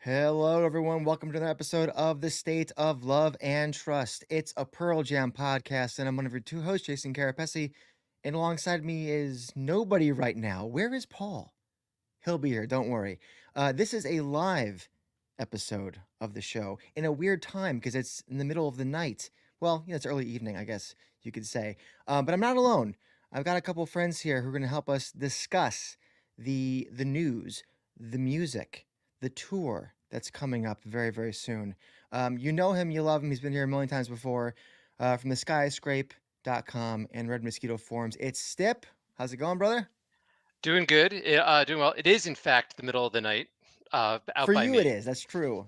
Hello, everyone. Welcome to another episode of The State of Love and Trust. It's a Pearl Jam podcast, and I'm one of your two hosts, Jason Carapesi. And alongside me is nobody right now. Where is Paul? He'll be here, don't worry. This is a live episode of the show in a weird time because it's in the middle of the night. Well, it's early evening, I guess you could say. But I'm not alone. I've got a couple friends here who are going to help us discuss the news, the music, the tour that's coming up very, very soon. You know him, you love him. He's been here a million times before. From the skyscrape.com and Red Mosquito Forums. It's Stip. How's it going, brother? Doing good. Doing well. It is, in fact, the middle of the night For out by you, it me. is. That's true.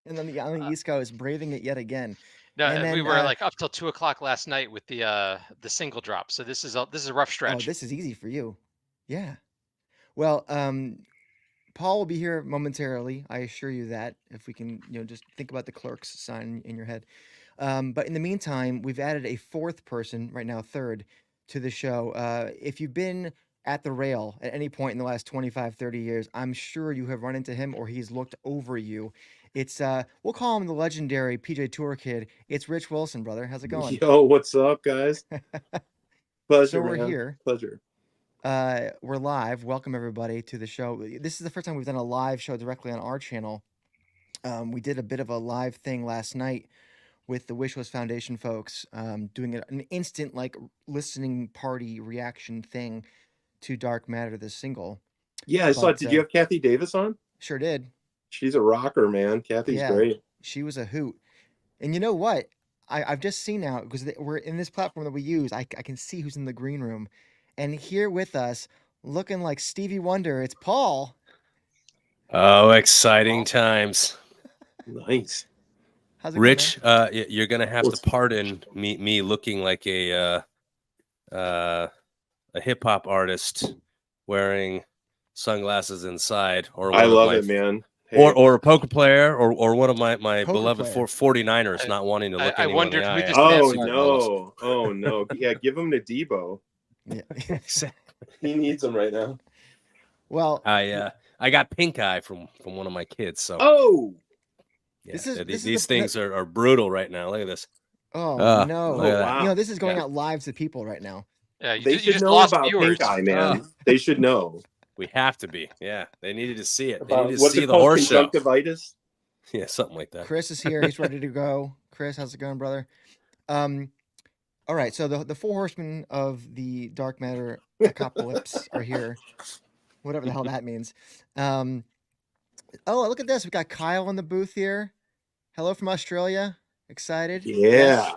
And then on the Uh, East Coast, braving it yet again. no, And we then, were like up till 2 o'clock last night with the single drop. So this is a rough oh, stretch. this is easy for you. Yeah. Well, Paul will be here momentarily. I assure you that. If we can, just think about the clerk's sign in your head. But in the meantime, we've added a fourth person, right now third, to the show. If you've been at the rail at any point in the last 25, 30 years, I'm sure you have run into him or he's looked over you. It's we'll call him the legendary PJ Tour kid. It's Rich Wilson, brother. How's it going? Yo, what's up, guys? So Pleasure, we're man. here. Pleasure. We're live. Welcome everybody to the show. This is the first time we've done a live show directly on our channel. We did a bit of a live thing last night with the Wishlist Foundation folks, doing an instant listening party reaction thing to Dark Matter, the single. Yeah, I saw. But Did you have Kathy Davis on? sure did. She's a rocker, man. Kathy's Yeah, great. she was a hoot. And you know what? I've just seen now because we're in this platform that we use. I can see who's in the green room, and here with us, looking like Stevie Wonder, it's Paul. Oh, exciting times. Nice. How's it going, man? Rich, you're gonna have to pardon me looking like a hip hop artist wearing sunglasses inside, or I one of love my, it, man. Hey, or a poker player, or one of my Poker beloved player. 49ers I, not wanting to look I anyone in the wondered who eye. this after man oh the was. Super Bowls. no, oh no. Yeah, give him to Debo. Yeah. Exactly. He needs him right now. Well, I got pink eye from one of my kids, so Oh, yeah, this is these things are brutal right now. Look at this. oh Look no. at oh that. wow. This is going Yeah. out live to people right now. Yeah, you, They you should just know lost about viewers. pink eye, man. They should know We have to be. Yeah, they needed to see it. They about needed to what's see it the called, horse show. conjunctivitis. Yeah, something like that. Chris is here. He's ready to go. Chris, how's it going, brother? All right. So the four horsemen of the Dark Matter apocalypse are here. Whatever the hell that means. Oh, look at this. We got Kyle in the booth here. Hello from Australia. Excited? Yeah. Hey,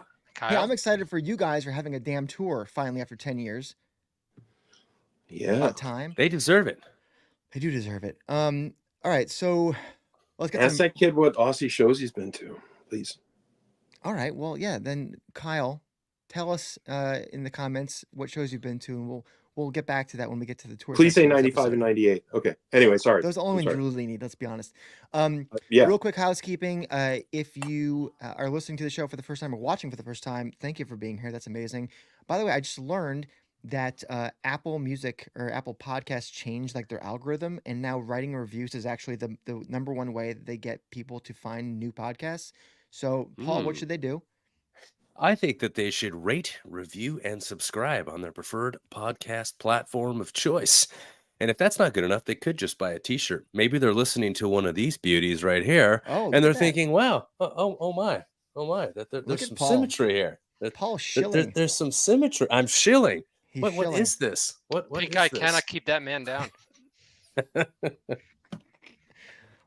I'm Kyle. excited for you guys for having a damn tour finally after 10 years. Yeah. About time. They deserve it. They do deserve it. All right. So let's get Ask some. that kid what Aussie shows he's been to, please. All right. Well, yeah. Then Kyle, tell us in the comments what shows you've been to, and we'll get back to that when we get to the tour. Please say section of this 95 and episode. 98. Okay. Anyway, sorry. Those are I'm only sorry. Drew need. Let's be honest. Yeah. Real quick housekeeping. If you are listening to the show for the first time or watching for the first time, thank you for being here. That's amazing. By the way, I just learned that Apple Music or Apple Podcasts changed like their algorithm, and now writing reviews is actually the number one way that they get people to find new podcasts. So, Paul, what should they do? I think that they should rate, review, and subscribe on their preferred podcast platform of choice. And if that's not good enough, they could just buy a T-shirt. Maybe they're listening to one of these beauties right here, Oh, look and they're at that. thinking, "Wow, oh my, Look there's at some Paul. symmetry here. Paul shilling. There's some symmetry. I'm shilling. He's What shilling. is this? What Pink is eye this? cannot keep that man down.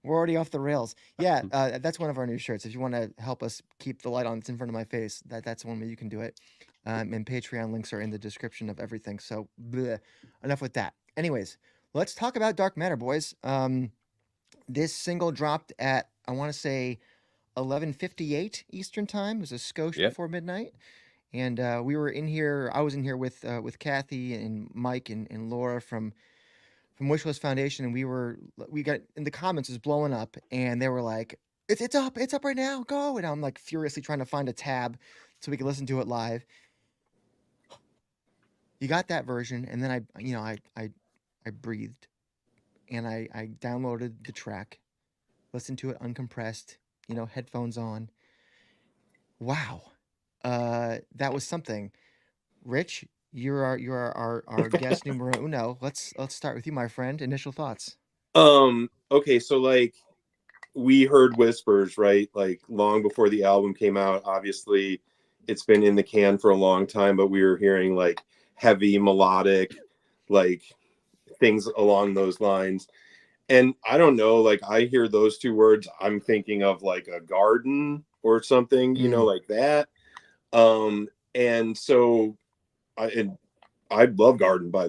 We're already off the rails. Yeah, that's one of our new shirts. If you want to help us keep the light on that's in front of my face, that's one way you can do it. And Patreon links are in the description of everything. So, bleh. Enough with that. Anyways, let's talk about Dark Matter, boys. This single dropped at, I want to say, 11:58 Eastern time. It was a skosh Yep. before midnight. And we were in here. I was in here with Kathy and Mike and Laura from Wishlist Foundation, and we got in the comments was blowing up, and they were like, it's up right now, go!" And I'm like furiously trying to find a tab so we could listen to it live. You got that version, and then I breathed, and I downloaded the track, listen to it uncompressed, headphones on. Wow. That was something. Rich, you're our guest numero uno. Let's start with you, my friend. Initial thoughts. Okay, so like we heard whispers, right? Like long before the album came out. Obviously, it's been in the can for a long time, but we were hearing like heavy melodic, like things along those lines. And I don't know, like I hear those two words, I'm thinking of like a garden or something, Mm. like that. And so I love garden by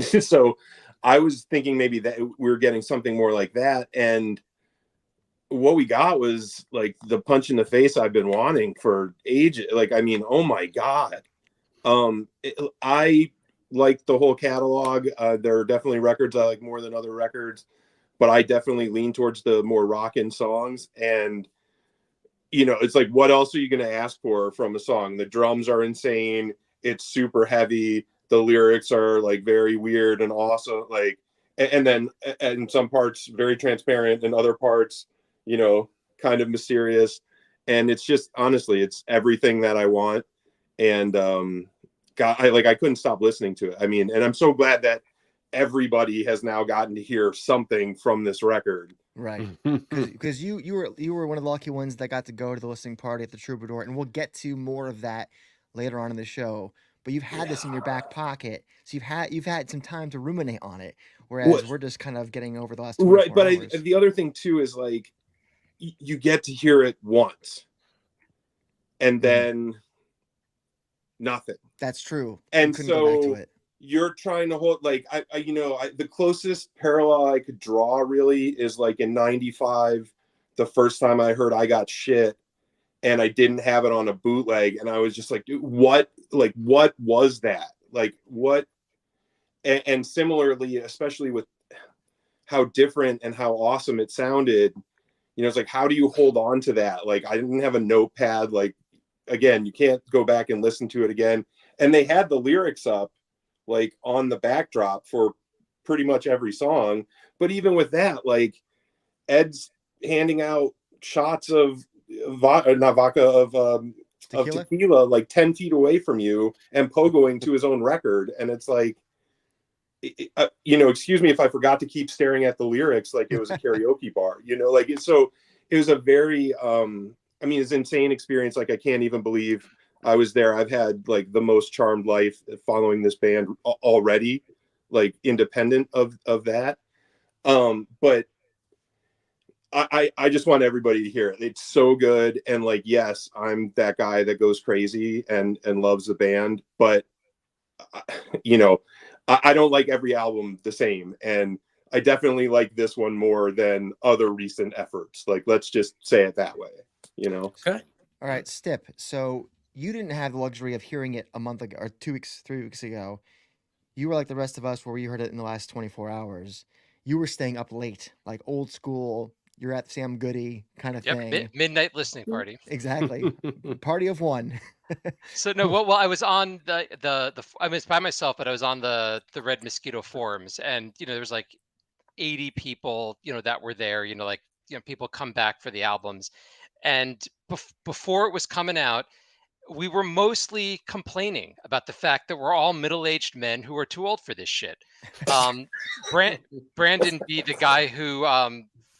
so I was thinking maybe that we were getting something more like that. And what we got was like the punch in the face I've been wanting for ages. Like, I mean, oh my God. I like the whole catalog. There are definitely records I like more than other records, but I definitely lean towards the more rockin' songs. And it's like, what else are you going to ask for from a song? The drums are insane. It's super heavy. The lyrics are like very weird and awesome. Like, and then in some parts very transparent, and other parts, kind of mysterious. And it's just honestly, it's everything that I want. And God, I couldn't stop listening to it. I mean, and I'm so glad that everybody has now gotten to hear something from this record. Right. Because you were one of the lucky ones that got to go to the listening party at the Troubadour, and we'll get to more of that later on in the show. But you've had this in your back pocket, so you've had some time to ruminate on it. Whereas What? we're just kind of getting over the last Right, 24 but hours. the other thing too is like you get to hear it once, and then nothing. That's true. You And couldn't go back to so it. you're trying to hold like the closest parallel I could draw really is like in '95, the first time I heard "I Got Shit," and I didn't have it on a bootleg, and I was just like, dude, what was that? Like what? And similarly, especially with how different and how awesome it sounded, it's like, how do you hold on to that? Like, I didn't have a notepad. Like, again, you can't go back and listen to it again. And they had the lyrics up like on the backdrop for pretty much every song. But even with that, like Ed's handing out shots of not vodka of Tequila? tequila like 10 feet away from you and pogoing to his own record. And it's like, excuse me if I forgot to keep staring at the lyrics like it was a karaoke bar, like so it was a very I mean, it's an insane experience. Like I can't even believe I was there. I've had like the most charmed life following this band already, like independent of that. But I just want everybody to hear it. It's so good. And like, yes, I'm that guy that goes crazy and loves the band, but you know, I don't like every album the same. And I definitely like this one more than other recent efforts. Like, let's just say it that way, Okay. All right, Stip. So you didn't have the luxury of hearing it a month ago, or 2 weeks, 3 weeks ago. You were like the rest of us, where you heard it in the last 24 hours. You were staying up late, like old school. You're at Sam Goody kind of Yep, thing. midnight listening party. Exactly. Party of one. So no, well, I was on I was by myself, but I was on the Red Mosquito forums, and there was like 80 people, that were there. Like people come back for the albums, and before it was coming out, we were mostly complaining about the fact that we're all middle-aged men who are too old for this shit. Um, Brandon B, the guy who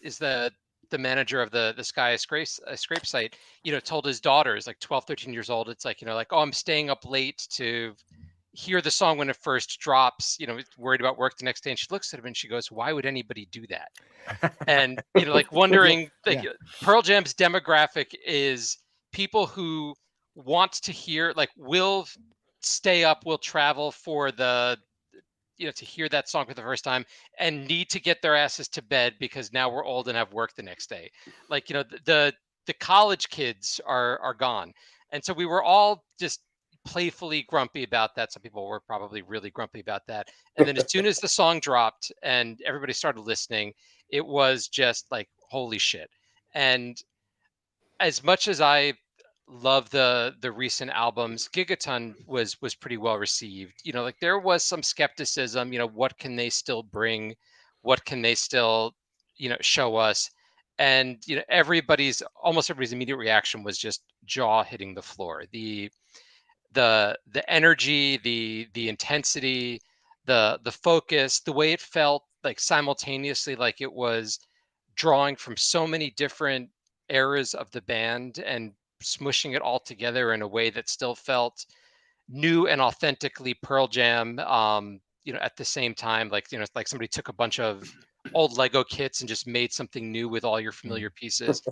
is the manager of the Sky Scrape site, told his daughters, like 12, 13 years old, it's like, like, oh, I'm staying up late to hear the song when it first drops, worried about work the next day. And she looks at him and she goes, why would anybody do that? And, like wondering, like Yeah. Pearl Jam's demographic is people who want to hear, like, will stay up, will travel for to hear that song for the first time and need to get their asses to bed because now we're old and have work the next day. Like, the college kids are gone. And so we were all just playfully grumpy about that. Some people were probably really grumpy about that. And then as soon as the song dropped and everybody started listening, it was just like, holy shit. And as much as I love the recent albums, Gigaton was pretty well received. Like there was some skepticism, what can they still bring? What can they still, show us? and almost everybody's immediate reaction was just jaw hitting the floor. The energy, the intensity, the focus, the way it felt like simultaneously, like it was drawing from so many different eras of the band and smushing it all together in a way that still felt new and authentically Pearl Jam. At the same time, like it's like somebody took a bunch of old Lego kits and just made something new with all your familiar pieces.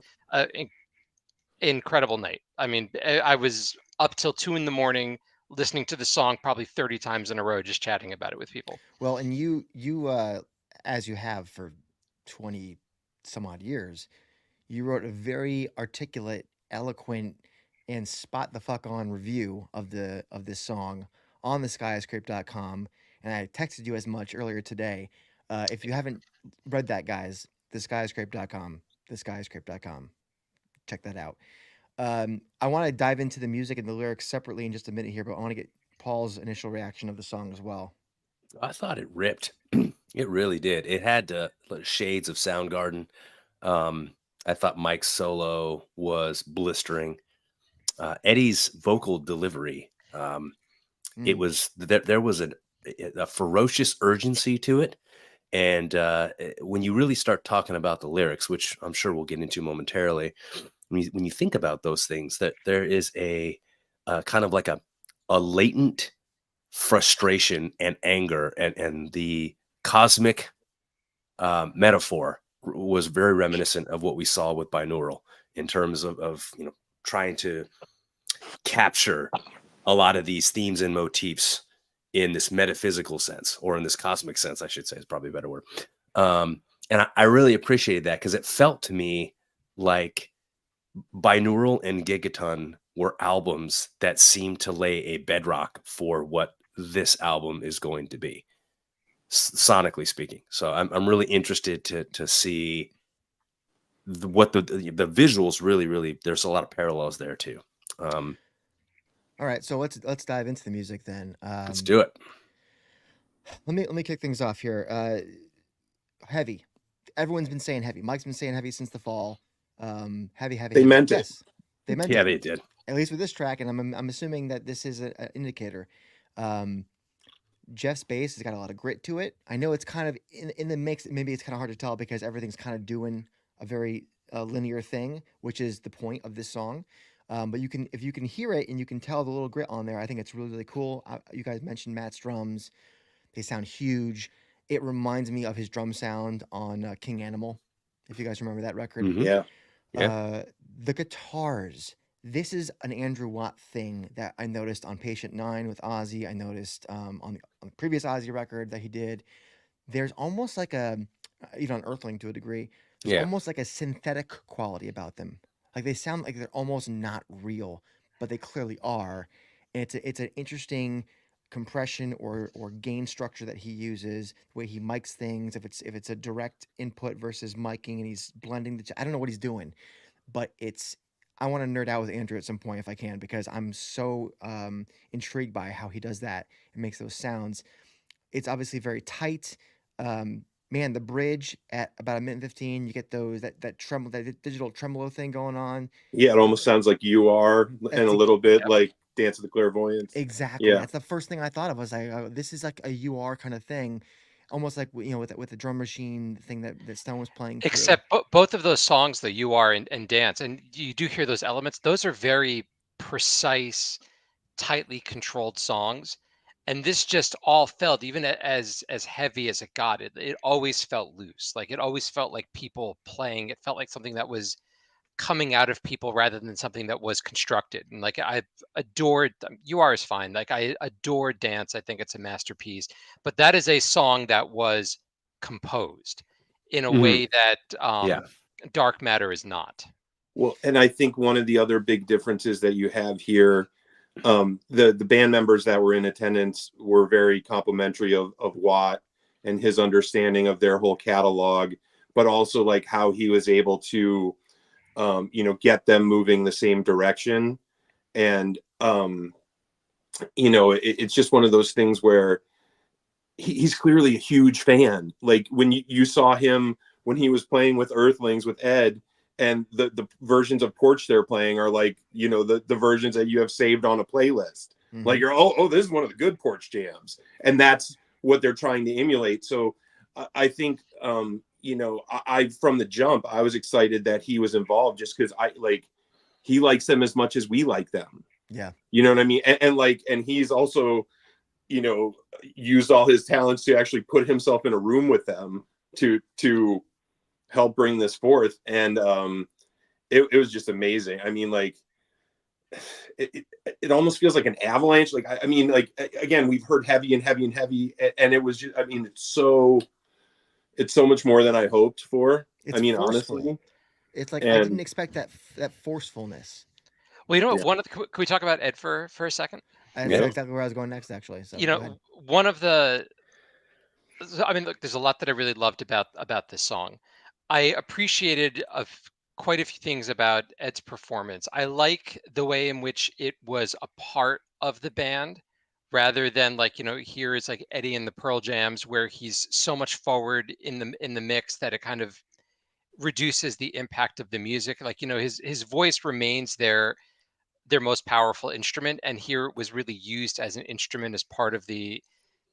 Incredible night. I mean, I was up till 2 in the morning listening to the song probably 30 times in a row, just chatting about it with people. Well, and as you have for 20 some odd years, you wrote a very articulate, eloquent, and spot the fuck on review of this song on the skyscrape.com. And I texted you as much earlier today. If you haven't read that, guys, the skyscrape.com, the skyscrape.com, check that out. I want to dive into the music and the lyrics separately in just a minute here, but I want to get Paul's initial reaction of the song as well. I thought it ripped. It really did. It had shades of Soundgarden. I thought Mike's solo was blistering. Eddie's vocal delivery. It was there was a ferocious urgency to it. And when you really start talking about the lyrics, which I'm sure we'll get into momentarily, when you think about those things, that there is a kind of like a latent frustration and anger, and the cosmic metaphor was very reminiscent of what we saw with binaural in terms of trying to capture a lot of these themes and motifs in this metaphysical sense, or in this cosmic sense, I should say, is probably a better word. And I really appreciated that, because it felt to me like Binaural and Gigaton were albums that seemed to lay a bedrock for what this album is going to be, sonically speaking. So I'm really interested to see what the visuals really. There's a lot of parallels there too. All right, so let's dive into the music then. Let's do it. Let me kick things off here. Heavy. Everyone's been saying heavy. Mike's been saying heavy since the fall. Heavy, heavy. They heavy. meant it. Yes, they meant Yeah, it. they did. At least with this track, and I'm assuming that this is an indicator. Jeff's bass has got a lot of grit to it. I know it's kind of in the mix. Maybe it's kind of hard to tell because everything's kind of doing a very linear thing, which is the point of this song. But if you can hear it and you can tell the little grit on there, I think it's really, really cool. You guys mentioned Matt's drums. They sound huge. It reminds me of his drum sound on King Animal, if you guys remember that record. Yeah. The guitars. This is an Andrew Watt thing that I noticed on Patient 9 with Ozzy. I noticed on the previous Ozzy record that he did. There's almost like even on Earthling to a degree, there's almost like a synthetic quality about them. Like they sound like they're almost not real, but they clearly are. And it's an interesting compression or gain structure that he uses, the way he mics things, if it's a direct input versus miking, and he's blending I don't know what he's doing, but I want to nerd out with Andrew at some point if I can, because I'm so intrigued by how he does that and makes those sounds. It's obviously very tight. Man, the bridge at about 1:15, you get that tremolo, that digital tremolo thing going on. Yeah, it almost sounds like you are, and a little bit like Dance of the Clairvoyants. Exactly. Yeah. That's the first thing I thought of. I was like, oh, this is like a UR kind of thing, almost like with the drum machine thing that Stone was playing. Except both of those songs, the UR and Dance, and you do hear those elements. Those are very precise, tightly controlled songs. And this just all felt, even as heavy as it got, it always felt loose. Like it always felt like people playing. It felt like something that was coming out of people rather than something that was constructed. And like I adored UR is fine. Like I adore Dance. I think it's a masterpiece. But that is a song that was composed in a way that Dark Matter is not. Well, and I think one of the other big differences that you have here, the band members that were in attendance were very complimentary of Watt and his understanding of their whole catalog, but also like how he was able to get them moving the same direction. And it's just one of those things where he's clearly a huge fan. Like when you saw him when he was playing with Earthlings with Ed, and the versions of Porch they're playing are like, you know, the versions that you have saved on a playlist. Like you're, oh, this is one of the good Porch jams, and that's what they're trying to emulate. So I think, you know, I from the jump I was excited that he was involved, just because he likes them as much as we like them. Yeah. You know what I mean? And he's also, you know, used all his talents to actually put himself in a room with them to help bring this forth. And it was just amazing. I mean, like, it almost feels like an avalanche. Like, I mean, like, again, we've heard heavy and heavy and heavy, and it was just, I mean, it's so much more than I hoped for. It's I mean, forceful. honestly. It's like I didn't And expect that forcefulness. Well, you know what? yeah, Can we talk about Ed for a second? That's yeah, exactly where I was going next, actually. So You go ahead. know, one of the I mean, look, there's a lot that I really loved about this song. I appreciated quite a few things about Ed's performance. I like the way in which it was a part of the band rather than like, you know, here is like Eddie in the Pearl Jams where he's so much forward in the mix that it kind of reduces the impact of the music. Like, you know, his voice remains their most powerful instrument, and here it was really used as an instrument as part of the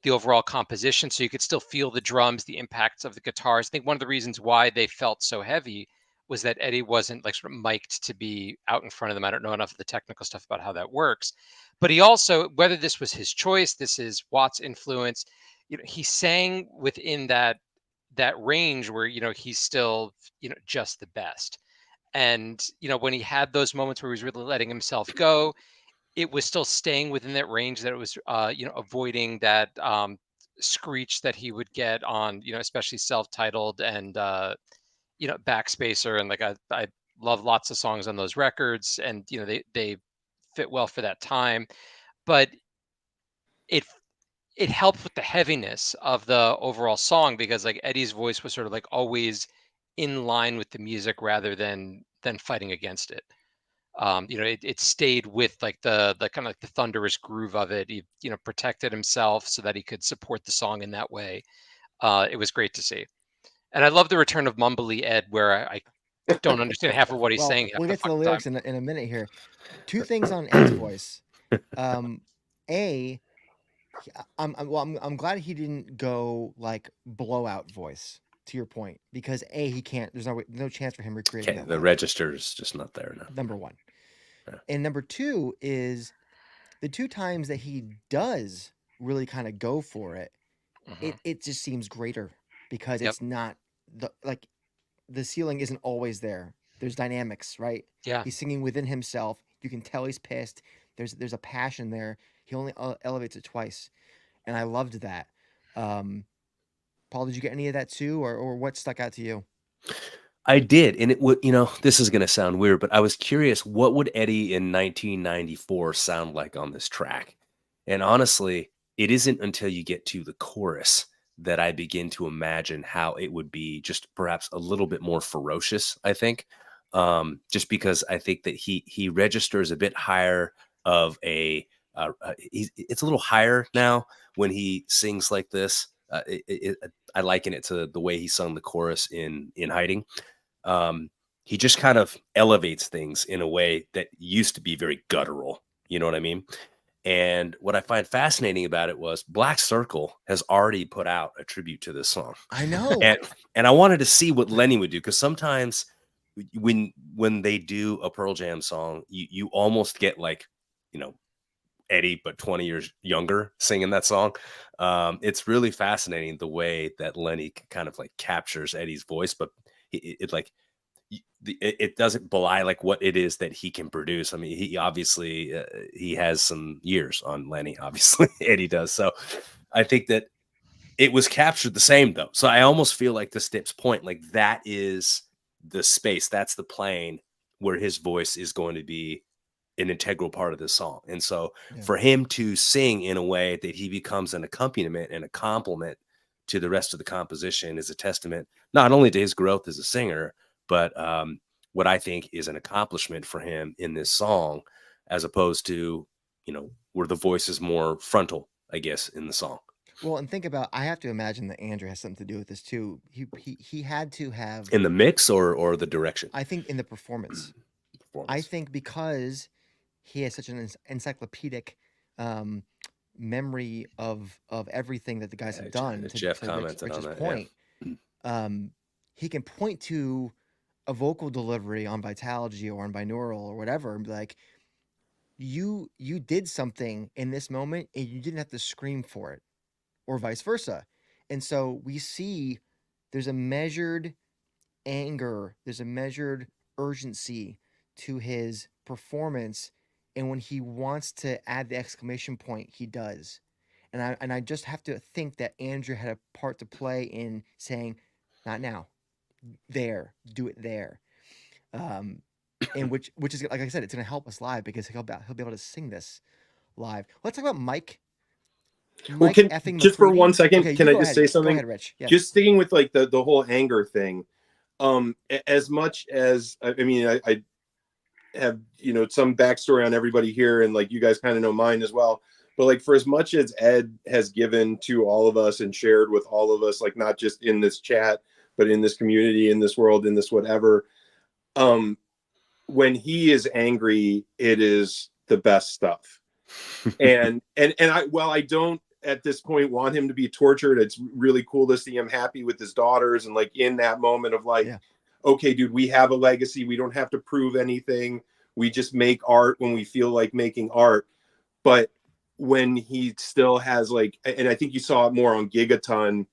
overall composition, so you could still feel the drums, the impacts of the guitars. I think one of the reasons why they felt so heavy was that Eddie wasn't like sort of mic'd to be out in front of them. I don't know enough of the technical stuff about how that works, but he also, whether this was his choice, this is Watt's influence, you know, he sang within that range where, you know, he's still, you know, just the best. And, you know, when he had those moments where he was really letting himself go, it was still staying within that range, that it was, you know, avoiding that screech that he would get on, you know, especially self-titled and, you know, Backspacer. And like, I love lots of songs on those records, and, you know, they fit well for that time. But it, it helped with the heaviness of the overall song because like Eddie's voice was sort of like always in line with the music rather than fighting against it. You know, it stayed with like the kind of like the thunderous groove of it. He, you know, protected himself so that he could support the song in that way. It was great to see, and I love the return of Mumbly Ed, where I don't understand half of what he's Well, saying half we'll the get to the fucking time. lyrics in a minute here. Two things on Ed's voice. A, I'm glad he didn't go like blowout voice. To your point, because A, he can't. There's no chance for him recreating Okay, that the live. register is just not there now. Number one, Yeah. and number two is the two times that he does really kind of go for it. Hmm. It just seems greater because Yep. it's not the ceiling isn't always there. There's dynamics, right? Yeah. He's singing within himself. You can tell he's pissed. There's a passion there. He only elevates it twice, and I loved that. Um, Paul, did you get any of that too, or what stuck out to you? I did, and it would, you know, this is gonna sound weird, but I was curious, what would Eddie in 1994 sound like on this track? And honestly, it isn't until you get to the chorus that I begin to imagine how it would be just perhaps a little bit more ferocious, I think. Just because I think that he registers a bit higher of a it's a little higher now when he sings like this. I liken it to the way he sung the chorus in Hiding. um, he just kind of elevates things in a way that used to be very guttural. You know what I mean? And what I find fascinating about it was Black Circle has already put out a tribute to this song, I know. and I wanted to see what Lenny would do, because sometimes when they do a Pearl Jam song, you almost get like, you know, Eddie, but 20 years younger, singing that song. It's really fascinating the way that Lenny kind of like captures Eddie's voice, but it like it doesn't belie like what it is that he can produce. I mean, he obviously he has some years on Lenny, obviously. Eddie does. So I think that it was captured the same though. So I almost feel like the Stips point, like that is the space, that's the plane where his voice is going to be an integral part of this song. And so Yeah. for him to sing in a way that he becomes an accompaniment and a complement to the rest of the composition is a testament not only to his growth as a singer, but what I think is an accomplishment for him in this song, as opposed to, you know, where the voice is more frontal, I guess, in the song. Well, and think about, I have to imagine that Andrew has something to do with this too. He had to have, In the mix or the direction? I think, in the performance. I Performance. think because he has such an encyclopedic um, memory of everything that the guys have done. Jeff To commented on Rich's that. point, Yeah. he can point to a vocal delivery on Vitalogy or on binaural or whatever, and be like, you did something in this moment, and you didn't have to scream for it, or vice versa. And so we see there's a measured anger, there's a measured urgency to his performance, and when he wants to add the exclamation point, he does. And I just have to think that Andrew had a part to play in saying, "Not now, there, do it there," um, and which is, like I said, it's going to help us live because he'll be able to sing this live. Let's talk about Well, Mike can effing just for one McCready. second, Okay, can you I go just ahead. say Go something? ahead, Rich. Yes. Just sticking with like the whole anger thing. As much as I mean, I have some backstory on everybody here, and like you guys kind of know mine as well. But like for as much as Ed has given to all of us and shared with all of us, like not just in this chat, but in this community, in this world, in this whatever, um, when he is angry, it is the best stuff. And I don't at this point want him to be tortured. It's really cool to see him happy with his daughters and like in that moment of like, Yeah. okay, dude, we have a legacy. We don't have to prove anything. We just make art when we feel like making art. But when he still has like, and I think you saw it more on Gigaton,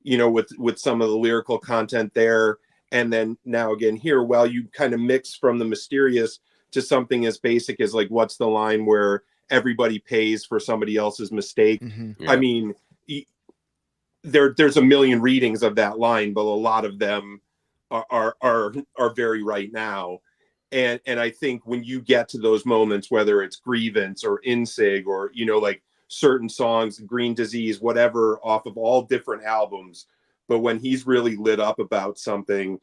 with some of the lyrical content there. And then now again here, well, you kind of mix from the mysterious to something as basic as like, what's the line where everybody pays for somebody else's mistake? Mm-hmm. I Yeah. mean, there's a million readings of that line, but a lot of them are very right now. And I think when you get to those moments, whether it's Grievance or Insig or like certain songs, Green Disease, whatever, off of all different albums, but when he's really lit up about something,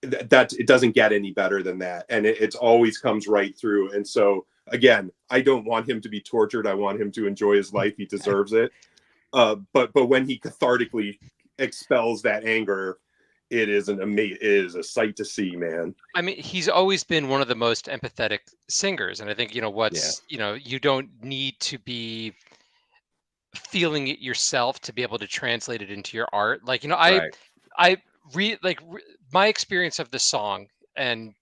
that it doesn't get any better than that, and it's always comes right through. And so again, I don't want him to be tortured. I want him to enjoy his life. He deserves it. But when he cathartically expels that anger, it is a sight to see, man. I mean, he's always been one of the most empathetic singers, and I think Yeah. you don't need to be feeling it yourself to be able to translate it into your art. Like, Right. I my experience of the song, and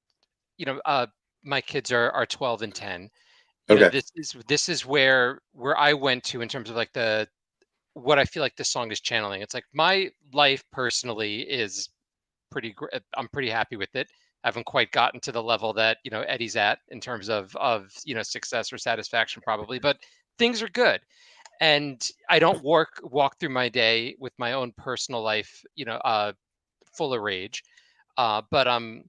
you know, uh, my kids are 12 and 10. Okay. This is where I went to in terms of like the what I feel like this song is channeling. It's like my life personally is I'm pretty happy with it. I haven't quite gotten to the level that Eddie's at in terms of success or satisfaction probably, but things are good. And I don't walk through my day with my own personal life, full of rage. But I'm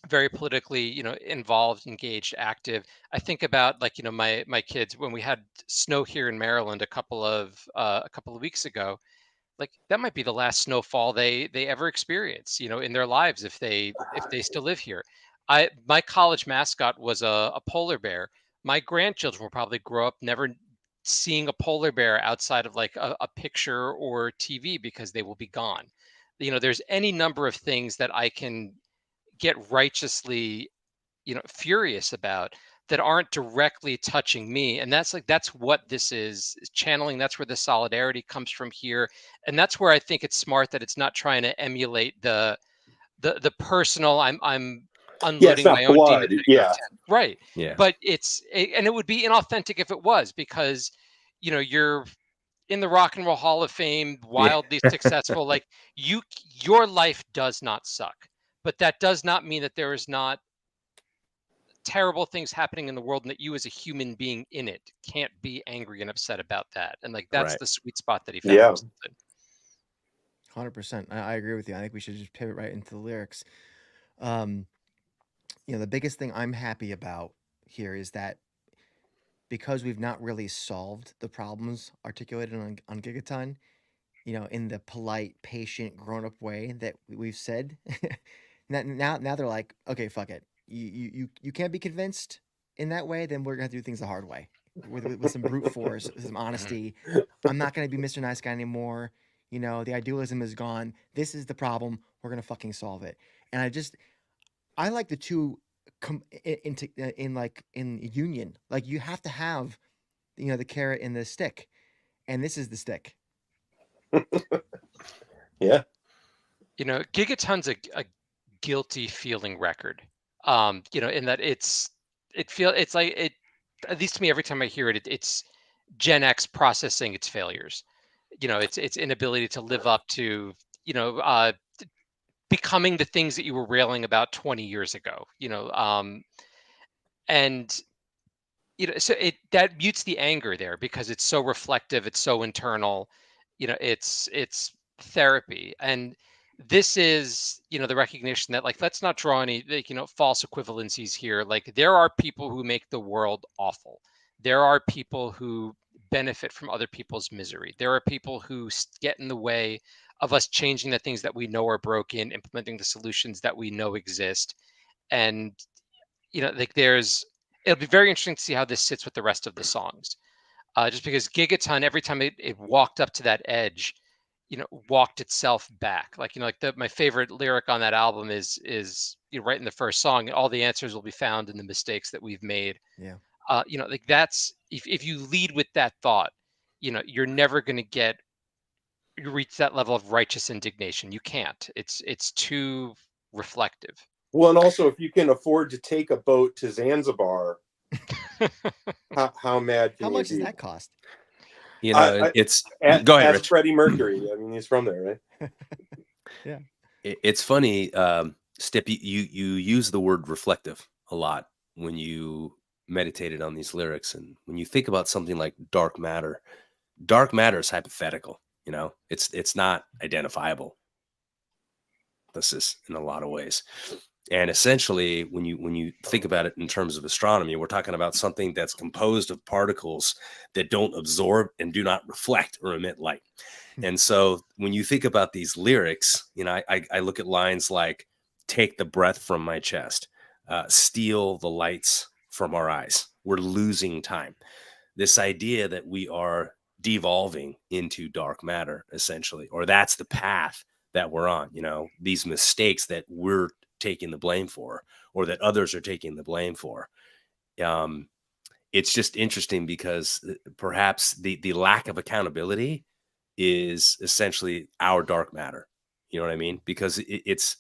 very politically, involved, engaged, active. I think about like, my kids when we had snow here in Maryland a couple of weeks ago. Like that might be the last snowfall they ever experience, in their lives if they still live here. My college mascot was a polar bear. My grandchildren will probably grow up never seeing a polar bear outside of like a picture or TV because they will be gone. There's any number of things that I can get righteously furious about that aren't directly touching me, and that's what this is channeling. That's where the solidarity comes from here, and that's where I think it's smart that it's not trying to emulate the personal. I'm Yeah, it's unloading my not own blood. demons at Yeah. Gigaton, right? Yeah. But and it would be inauthentic if it was, because you're in the Rock and Roll Hall of Fame, Yeah. wildly successful. Like your life does not suck, but that does not mean that there is not terrible things happening in the world and that you as a human being in it can't be angry and upset about that. And like that's Right. the sweet spot that he found Yeah. himself in. 100%. I agree with you. I think we should just pivot right into the lyrics. Um, the biggest thing I'm happy about here is that because we've not really solved the problems articulated on Gigaton, in the polite, patient, grown-up way that we've said. Now they're like, okay, fuck it. You can't be convinced in that way, then we're gonna have to do things the hard way. with some brute force, with some Mhm. honesty. I'm not gonna be Mr. Nice Guy anymore. You know, the idealism is gone. This is the problem. We're gonna fucking solve it. And I like the two in like in union. Like you have to have the carrot and the stick, and this is the stick. Yeah. Gigaton's a guilty feeling record. In that it's like it, at least to me, every time I hear it, it's Gen X processing its failures. Its inability to live up to, you know, uh, becoming the things that you were railing about 20 years ago. And so it that mutes the anger there because it's so reflective, it's so internal. It's therapy. And this is, the recognition that, like, let's not draw any, like, false equivalencies here. Like, there are people who make the world awful. There are people who benefit from other people's misery. There are people who get in the way of us changing the things that we know are broken, implementing the solutions that we know exist. And like, it'll be very interesting to see how this sits with the rest of the songs. Just because Gigaton, every time it walked up to that edge, walked itself back. Like, like my favorite lyric on that album is right in the first song. All the answers will be found in the mistakes that we've made. Yeah. Like, that's, if you lead with that thought, you're never going to you reach that level of righteous indignation. You can't. It's too reflective. Well, and also, if you can afford to take a boat to Zanzibar, how mad How can you much does be? that cost? I It's go ahead, ask Rich. Freddie Mercury. I mean, he's from there, right? Yeah. It's funny, Stip. You use the word reflective a lot when you meditated on these lyrics, and when you think about something like dark matter. Dark matter is hypothetical. It's not identifiable. This is in a lot of ways. And essentially, when you think about it in terms of astronomy, we're talking about something that's composed of particles that don't absorb and do not reflect or emit light. And so when you think about these lyrics, I look at lines like "Take the breath from my chest," "Steal the lights from our eyes." We're losing time. This idea that we are devolving into dark matter, essentially, or that's the path that we're on. These mistakes that we're taking the blame for, or that others are taking the blame for. Um, it's just interesting because perhaps the lack of accountability is essentially our dark matter. You know what I mean? Because it's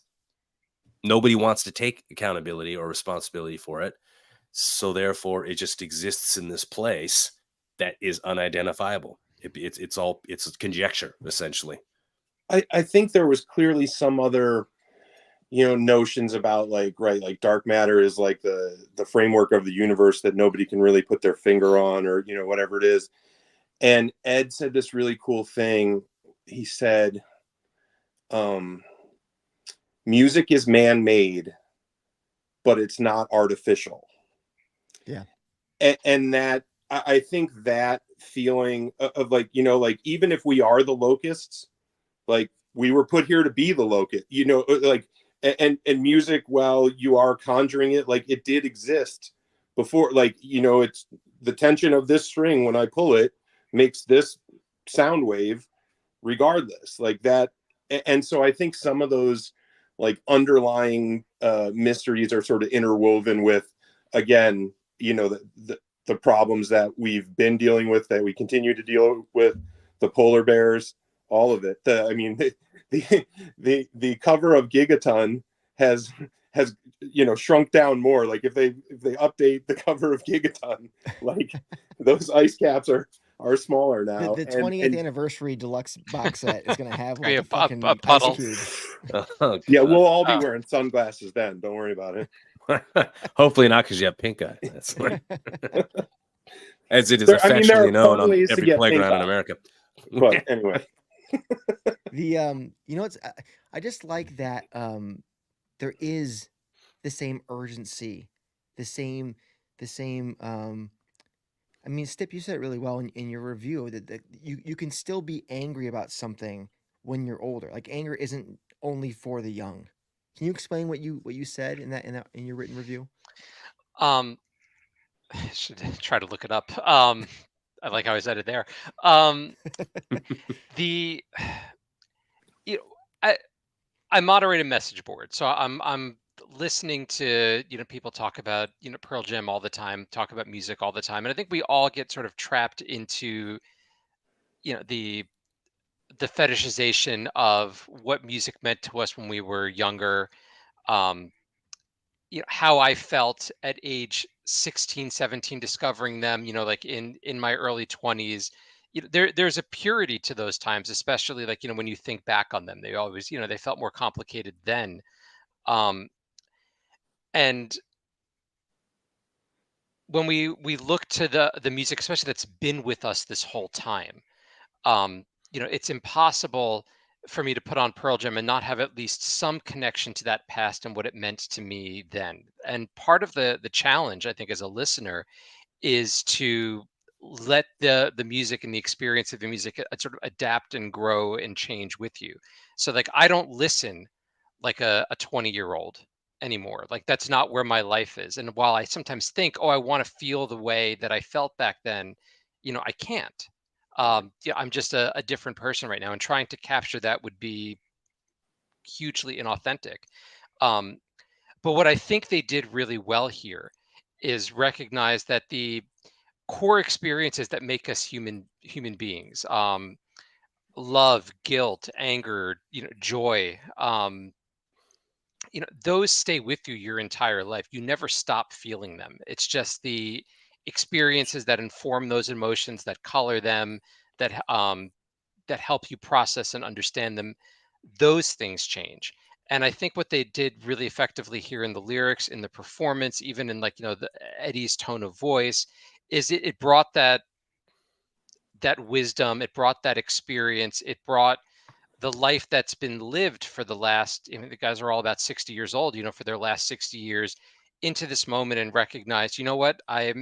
nobody wants to take accountability or responsibility for it. So therefore, it just exists in this place that is unidentifiable. It's conjecture, essentially. I think there was clearly some other notions about, like, right, like dark matter is like the framework of the universe that nobody can really put their finger on, or whatever it is. And Ed said this really cool thing. He said, um music is man-made, but it's not artificial. Yeah. And that, I think that feeling of, like, like, even if we are the locusts, like, we were put here to be the locust, like, and music, while you are conjuring it, like, it did exist before. Like, it's the tension of this string when I pull it makes this sound wave regardless, like that. And so I think some of those, like, underlying mysteries are sort of interwoven with, again, the problems that we've been dealing with, that we continue to deal with, the polar bears, all of it. I mean, the cover of Gigaton has shrunk down more. Like, if they update the cover of Gigaton, like, those ice caps are smaller The now. the and 20th and anniversary deluxe box set is gonna have Be like a, a a fucking ice puddle. cube. Oh Yeah, God. we'll all be Oh. wearing sunglasses then. Don't worry about it. Hopefully not, because you have pink eye. That's as it is There affectionately are known fun on ways to every get pink playground in eye. America. But anyway, It's I just like that there is the same urgency, the same the same I mean, Stip, you said it really well in your review that you can still be angry about something when you're older. Like anger isn't only for the young. Can you explain what you said in your written review? Um, I should try to look it up. I like how I said it there. Um, the you know, I I moderate a message board, so I'm listening to people talk about Pearl Jam all the time, talk about music all the time, and I think we all get sort of trapped into the fetishization of what music meant to us when we were younger. Um, how I felt at age 16, 17, discovering them, like in my early 20s. There's a purity to those times, especially like when you think back on them, they always they felt more complicated then. Um, and when we look to the music, especially that's been with us this whole time, um, it's impossible for me to put on Pearl Jam and not have at least some connection to that past and what it meant to me then. And part of the challenge, I think, as a listener, is to let the music and the experience of the music sort of adapt and grow and change with you. So like I don't listen like a 20-year-old anymore. Like that's not where my life is. And while I sometimes think, oh, I want to feel the way that I felt back then, I can't. Yeah, I'm just a different person right now, and trying to capture that would be hugely inauthentic. Um, but what I think they did really well here is recognize that the core experiences that make us human beings, love, guilt, anger, joy, those stay with you your entire life. You never stop feeling them. It's just the experiences that inform those emotions, that color them, that help you process and understand them. Those things change. And I think what they did really effectively here in the lyrics, in the performance, even in like Eddie's tone of voice, is it brought that wisdom, it brought that experience, it brought the life that's been lived for the last, the guys are all about 60 years old, for their last 60 years, into this moment, and recognize, what, I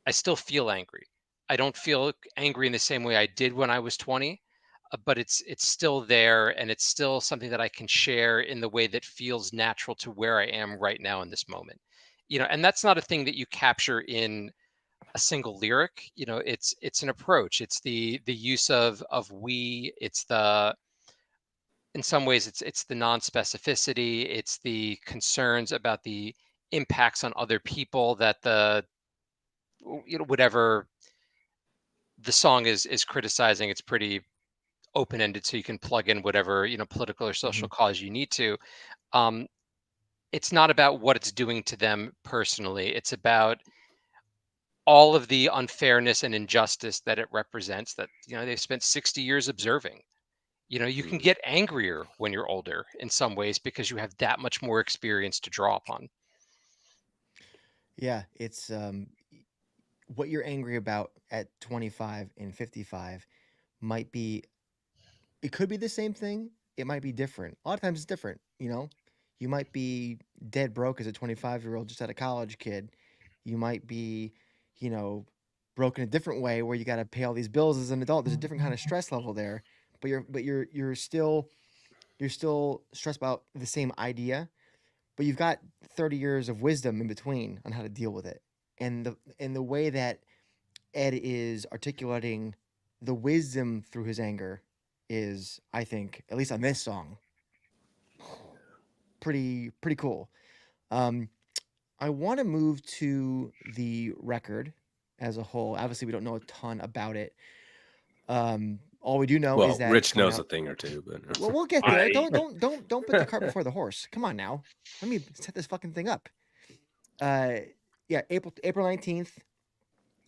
still feel angry. I don't feel angry in the same way I did when I was 20, but it's still there, and it's still something that I can share in the way that feels natural to where I am right now in this moment. And that's not a thing that you capture in a single lyric. It's an approach. It's the use of we. It's the in some ways it's the non-specificity. It's the concerns about the impacts on other people that the whatever the song is criticizing. It's pretty open-ended, so you can plug in whatever political or social Mhm. cause you need to. um it's not about what it's doing to them personally. It's about all of the unfairness and injustice that it represents, that they've spent 60 years observing. You can Mm. get angrier when you're older in some ways because you have that much more experience to draw upon. Yeah, it's what you're angry about at 25 and 55 might be, it could be the same thing, it might be different. A lot of times it's different, you know? You might be dead broke as a 25-year-old just out of college kid. You might be, you know, broke in a different way where you got to pay all these bills as an adult. There's a different kind of stress level there, but you're still stressed about the same idea, but you've got 30 years of wisdom in between on how to deal with it. And the way that Ed is articulating the wisdom through his anger is, I think, at least on this song, pretty cool. Um, I want to move to the record as a whole. Obviously, we don't know a ton about it. All we do know is Well, that it's Rich coming knows a out. thing or two, Well, but we'll get there. I Don't put the cart before the horse. Come on now. Let me set this fucking thing up. Uh, yeah, April 19th,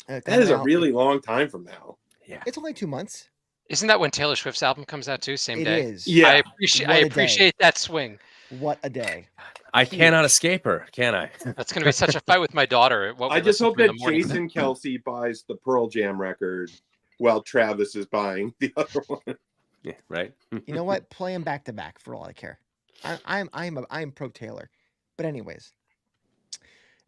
that coming is a out. really long time from now. yeah. It's only 2 months. Isn't that when Taylor Swift's album comes out too? Same It day? is. I Yeah. appreciate I What a day. appreciate that swing. What a day. I cannot Huge. escape her, can I? That's going to be such a fight with my daughter, what I we just listen hope to in the that morning. Jason Kelsey buys the Pearl Jam record while Travis is buying the other one. Yeah, right? You know what? Play them back to back for all I care. I'm pro Taylor. But anyways,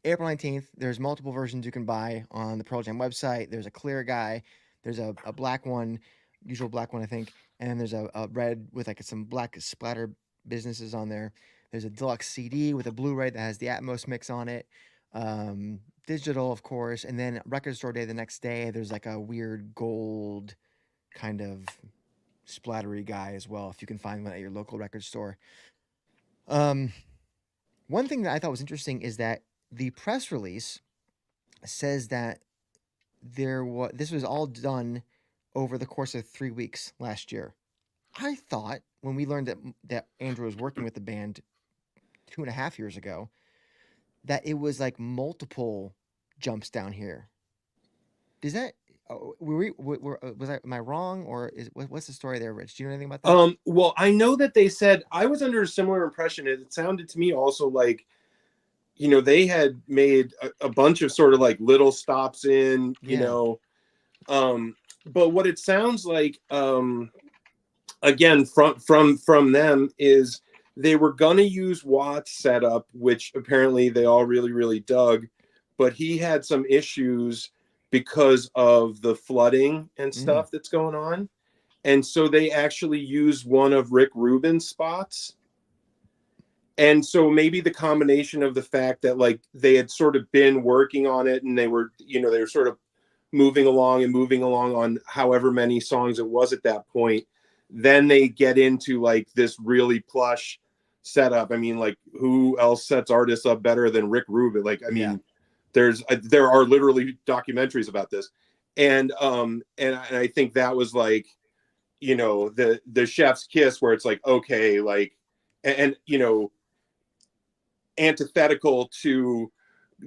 April 19th, there's multiple versions you can buy on the Pearl Jam website. There's a clear guy, there's a black one, usual black one, I think, and then there's a red with like some black splatter businesses on there. There's a deluxe CD with a Blu-ray that has the Atmos mix on it. Digital, of course, and then record store day the next day. There's like a weird gold kind of splattery guy as well, if you can find one at your local record store. Um, One thing that I thought was interesting is that the press release says that this was all done over the course of 3 weeks last year. I thought when we learned that Andrew was working with the band 2.5 years ago, that it was like multiple jumps down here. Does that am I wrong, or what's the story there, Rich? Do you know anything about that? Well, I know that they said, I was under a similar impression. It sounded to me also like, they had made a bunch of sort of like little stops in, Yeah. But what it sounds like, again, from them, is they were going to use Watt's setup, which apparently they all really, really dug, but he had some issues because of the flooding and Mm. stuff that's going on. And so they actually used one of Rick Rubin's spots. And so maybe the combination of the fact that like they had sort of been working on it, and they were sort of moving along on however many songs it was at that point, then they get into like this really plush setup. I mean, like, who else sets artists up better than Rick Rubin? Like, I Yeah. mean, there are literally documentaries about this. And I think that was like, the chef's kiss, where it's like, okay, like, and antithetical to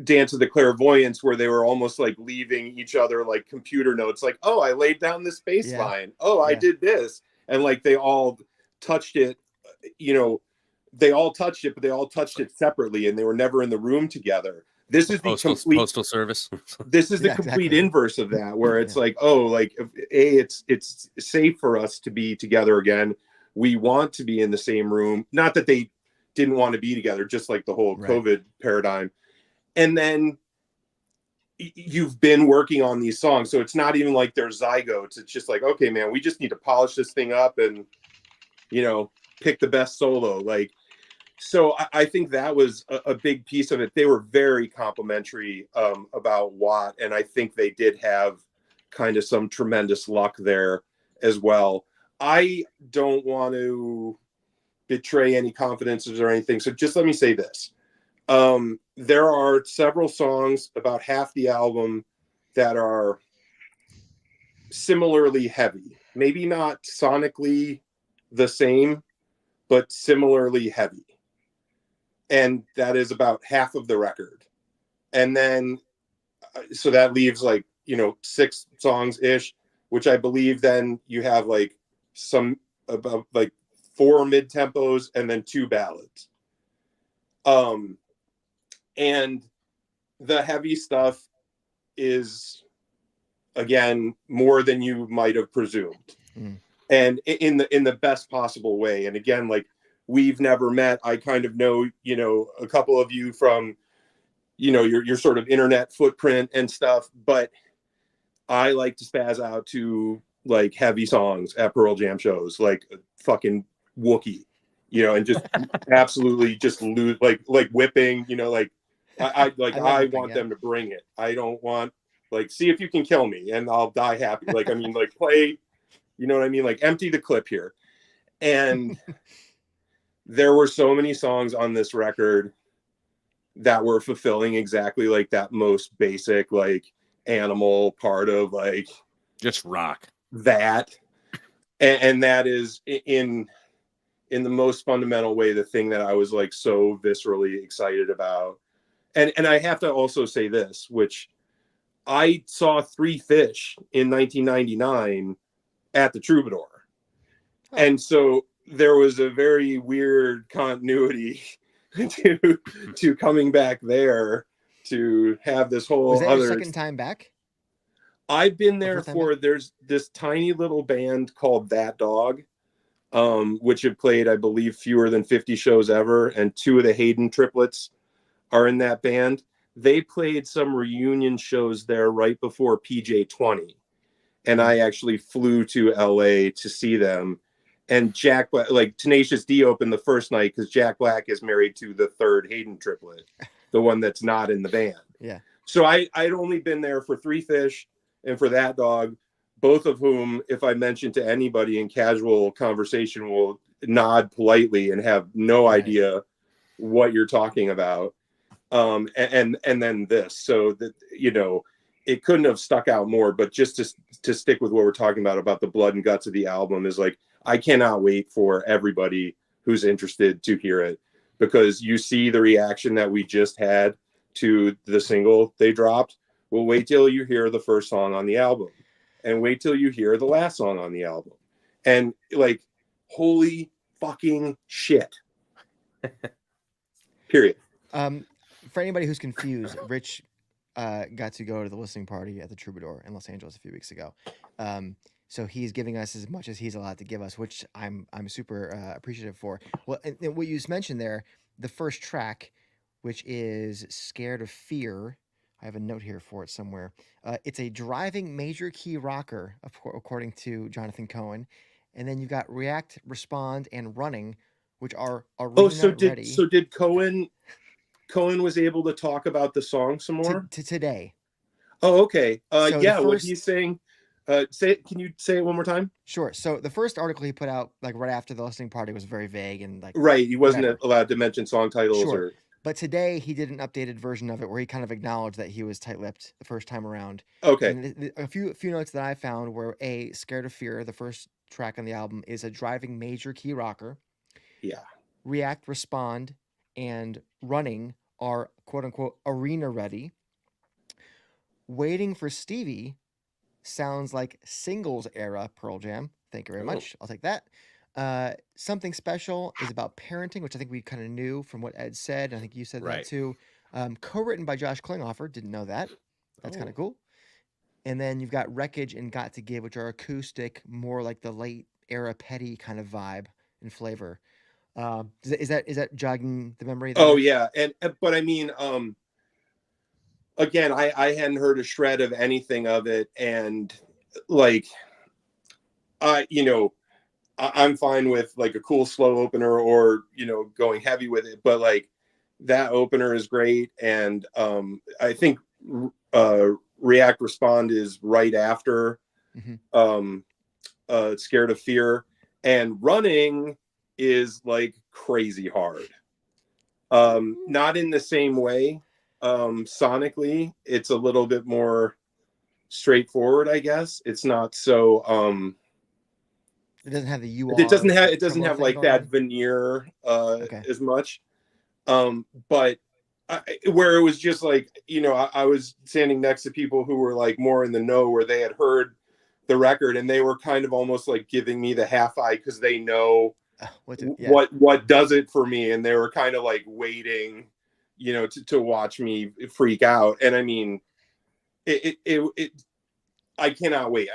Dance of the Clairvoyants, where they were almost like leaving each other like computer notes, like, oh, I laid down this bass Yeah. line, oh, I Yeah. did this, and like they all touched it, you know but they all touched it separately, and they were never in the room together. This is the complete Postal service. this is the Yeah. complete Exactly. inverse of that, where it's Yeah. like, oh, like, it's safe for us to be together again. We want to be in the same room. Not that they didn't want to be together, just like the whole Right. COVID paradigm. And then you've been working on these songs, so it's not even like they're zygotes. It's just like, okay, man, we just need to polish this thing up and pick the best solo. Like, so I think that was a big piece of it. They were very complimentary about Watt, and I think they did have kind of some tremendous luck there as well. I don't want to betray any confidences or anything, so just let me say this. There are several songs, about half the album, that are similarly heavy. Maybe not sonically the same, but similarly heavy. And that is about half of the record. And then, so that leaves like, 6 songs ish, which I believe then you have like some, about like 4 mid tempos and then 2 ballads. And the heavy stuff is, again, more than you might have presumed. Mm. And in the best possible way. And again, like, we've never met. I kind of know, a couple of you from, your sort of internet footprint and stuff, but I like to spaz out to like heavy songs at Pearl Jam shows, like a fucking Wookie, and just absolutely just lose, like whipping, like I love I whipping. want Yeah. them to bring it. I don't want, like, see if you can kill me and I'll die happy. Like, I mean, like, play, you know what I mean? Like, empty the clip here. And there were so many songs on this record that were fulfilling exactly like that most basic, like, animal part of like Just rock. that. And that is in the most fundamental way the thing that I was like so viscerally excited about. And I have to also say this, which I saw Three Fish in 1999 at the Troubadour. Oh. And so there was a very weird continuity to coming back there to have this Was whole that your other. second time back? I've been Or there first time back? for, there's this tiny little band called That Dog, which have played, I believe, fewer than 50 shows ever, and 2 of the Hayden triplets are in that band. They played some reunion shows there right before PJ20, and I actually flew to LA to see them. And like, Tenacious D opened the first night because Jack Black is married to the 3rd Hayden triplet. the one that's not in the band. Yeah. So I'd only been there for Three Fish and for That Dog, both of whom, if I mention to anybody in casual conversation, will nod politely and have no Right. idea what you're talking about. And then this, so that, you know, it couldn't have stuck out more. But just to stick with what we're talking about the blood and guts of the album, is like, I cannot wait for everybody who's interested to hear it, because you see the reaction that we just had to the single they dropped. Well, wait till you hear the first song on the album, and wait till you hear the last song on the album, and like, holy fucking shit. Period. For anybody who's confused, Rich got to go to the listening party at the Troubadour in Los Angeles a few weeks ago. So he's giving us as much as he's allowed to give us, which I'm super appreciative for. Well, and what you just mentioned there, the first track, which is "Scared of Fear." I have a note here for it somewhere. It's a driving major key rocker, according to Jonathan Cohen. And then you've got "React," "Respond," and "Running," which are arena ready. So did Cohen was able to talk about the song some more to today. Oh, okay. So yeah, the what first- he's saying. Can you say it one more time? Sure. So the first article he put out, like right after the listening party, was very vague and like Right, he wasn't whatever. allowed to mention song titles. Sure. Or But today he did an updated version of it where he kind of acknowledged that he was tight-lipped the first time around. okay. And a few notes that I found were "Scared of Fear," the first track on the album, is a driving major key rocker. Yeah. "React," "Respond," and "Running" are quote unquote arena ready. "Waiting for Stevie" sounds like singles era Pearl Jam. Thank you very much. I'll take that. "Something Special" is about parenting, which I think we kind of knew from what Ed said. I think you said that too. Co-written by Josh Klinghoffer. Didn't know that. That's kind of cool. And then you've got "Wreckage" and "Got to Give," which are acoustic, more like the late era Petty kind of vibe and flavor. Is that jogging the memory there? Oh yeah, but I mean, again, I hadn't heard a shred of anything of it, and like, I'm fine with like a cool slow opener, or going heavy with it, but like, that opener is great, and I think React Respond is right after Scared of Fear, and Running is like crazy hard. Not in the same way. Sonically, it's a little bit more straightforward, I guess. It's not so it doesn't have the it doesn't have like that veneer as much. But where it was just like, I was standing next to people who were like more in the know, where they had heard the record, and they were kind of almost like giving me the half eye, because they know what does it for me, and they were kind of like waiting, to watch me freak out. And I mean, I cannot wait.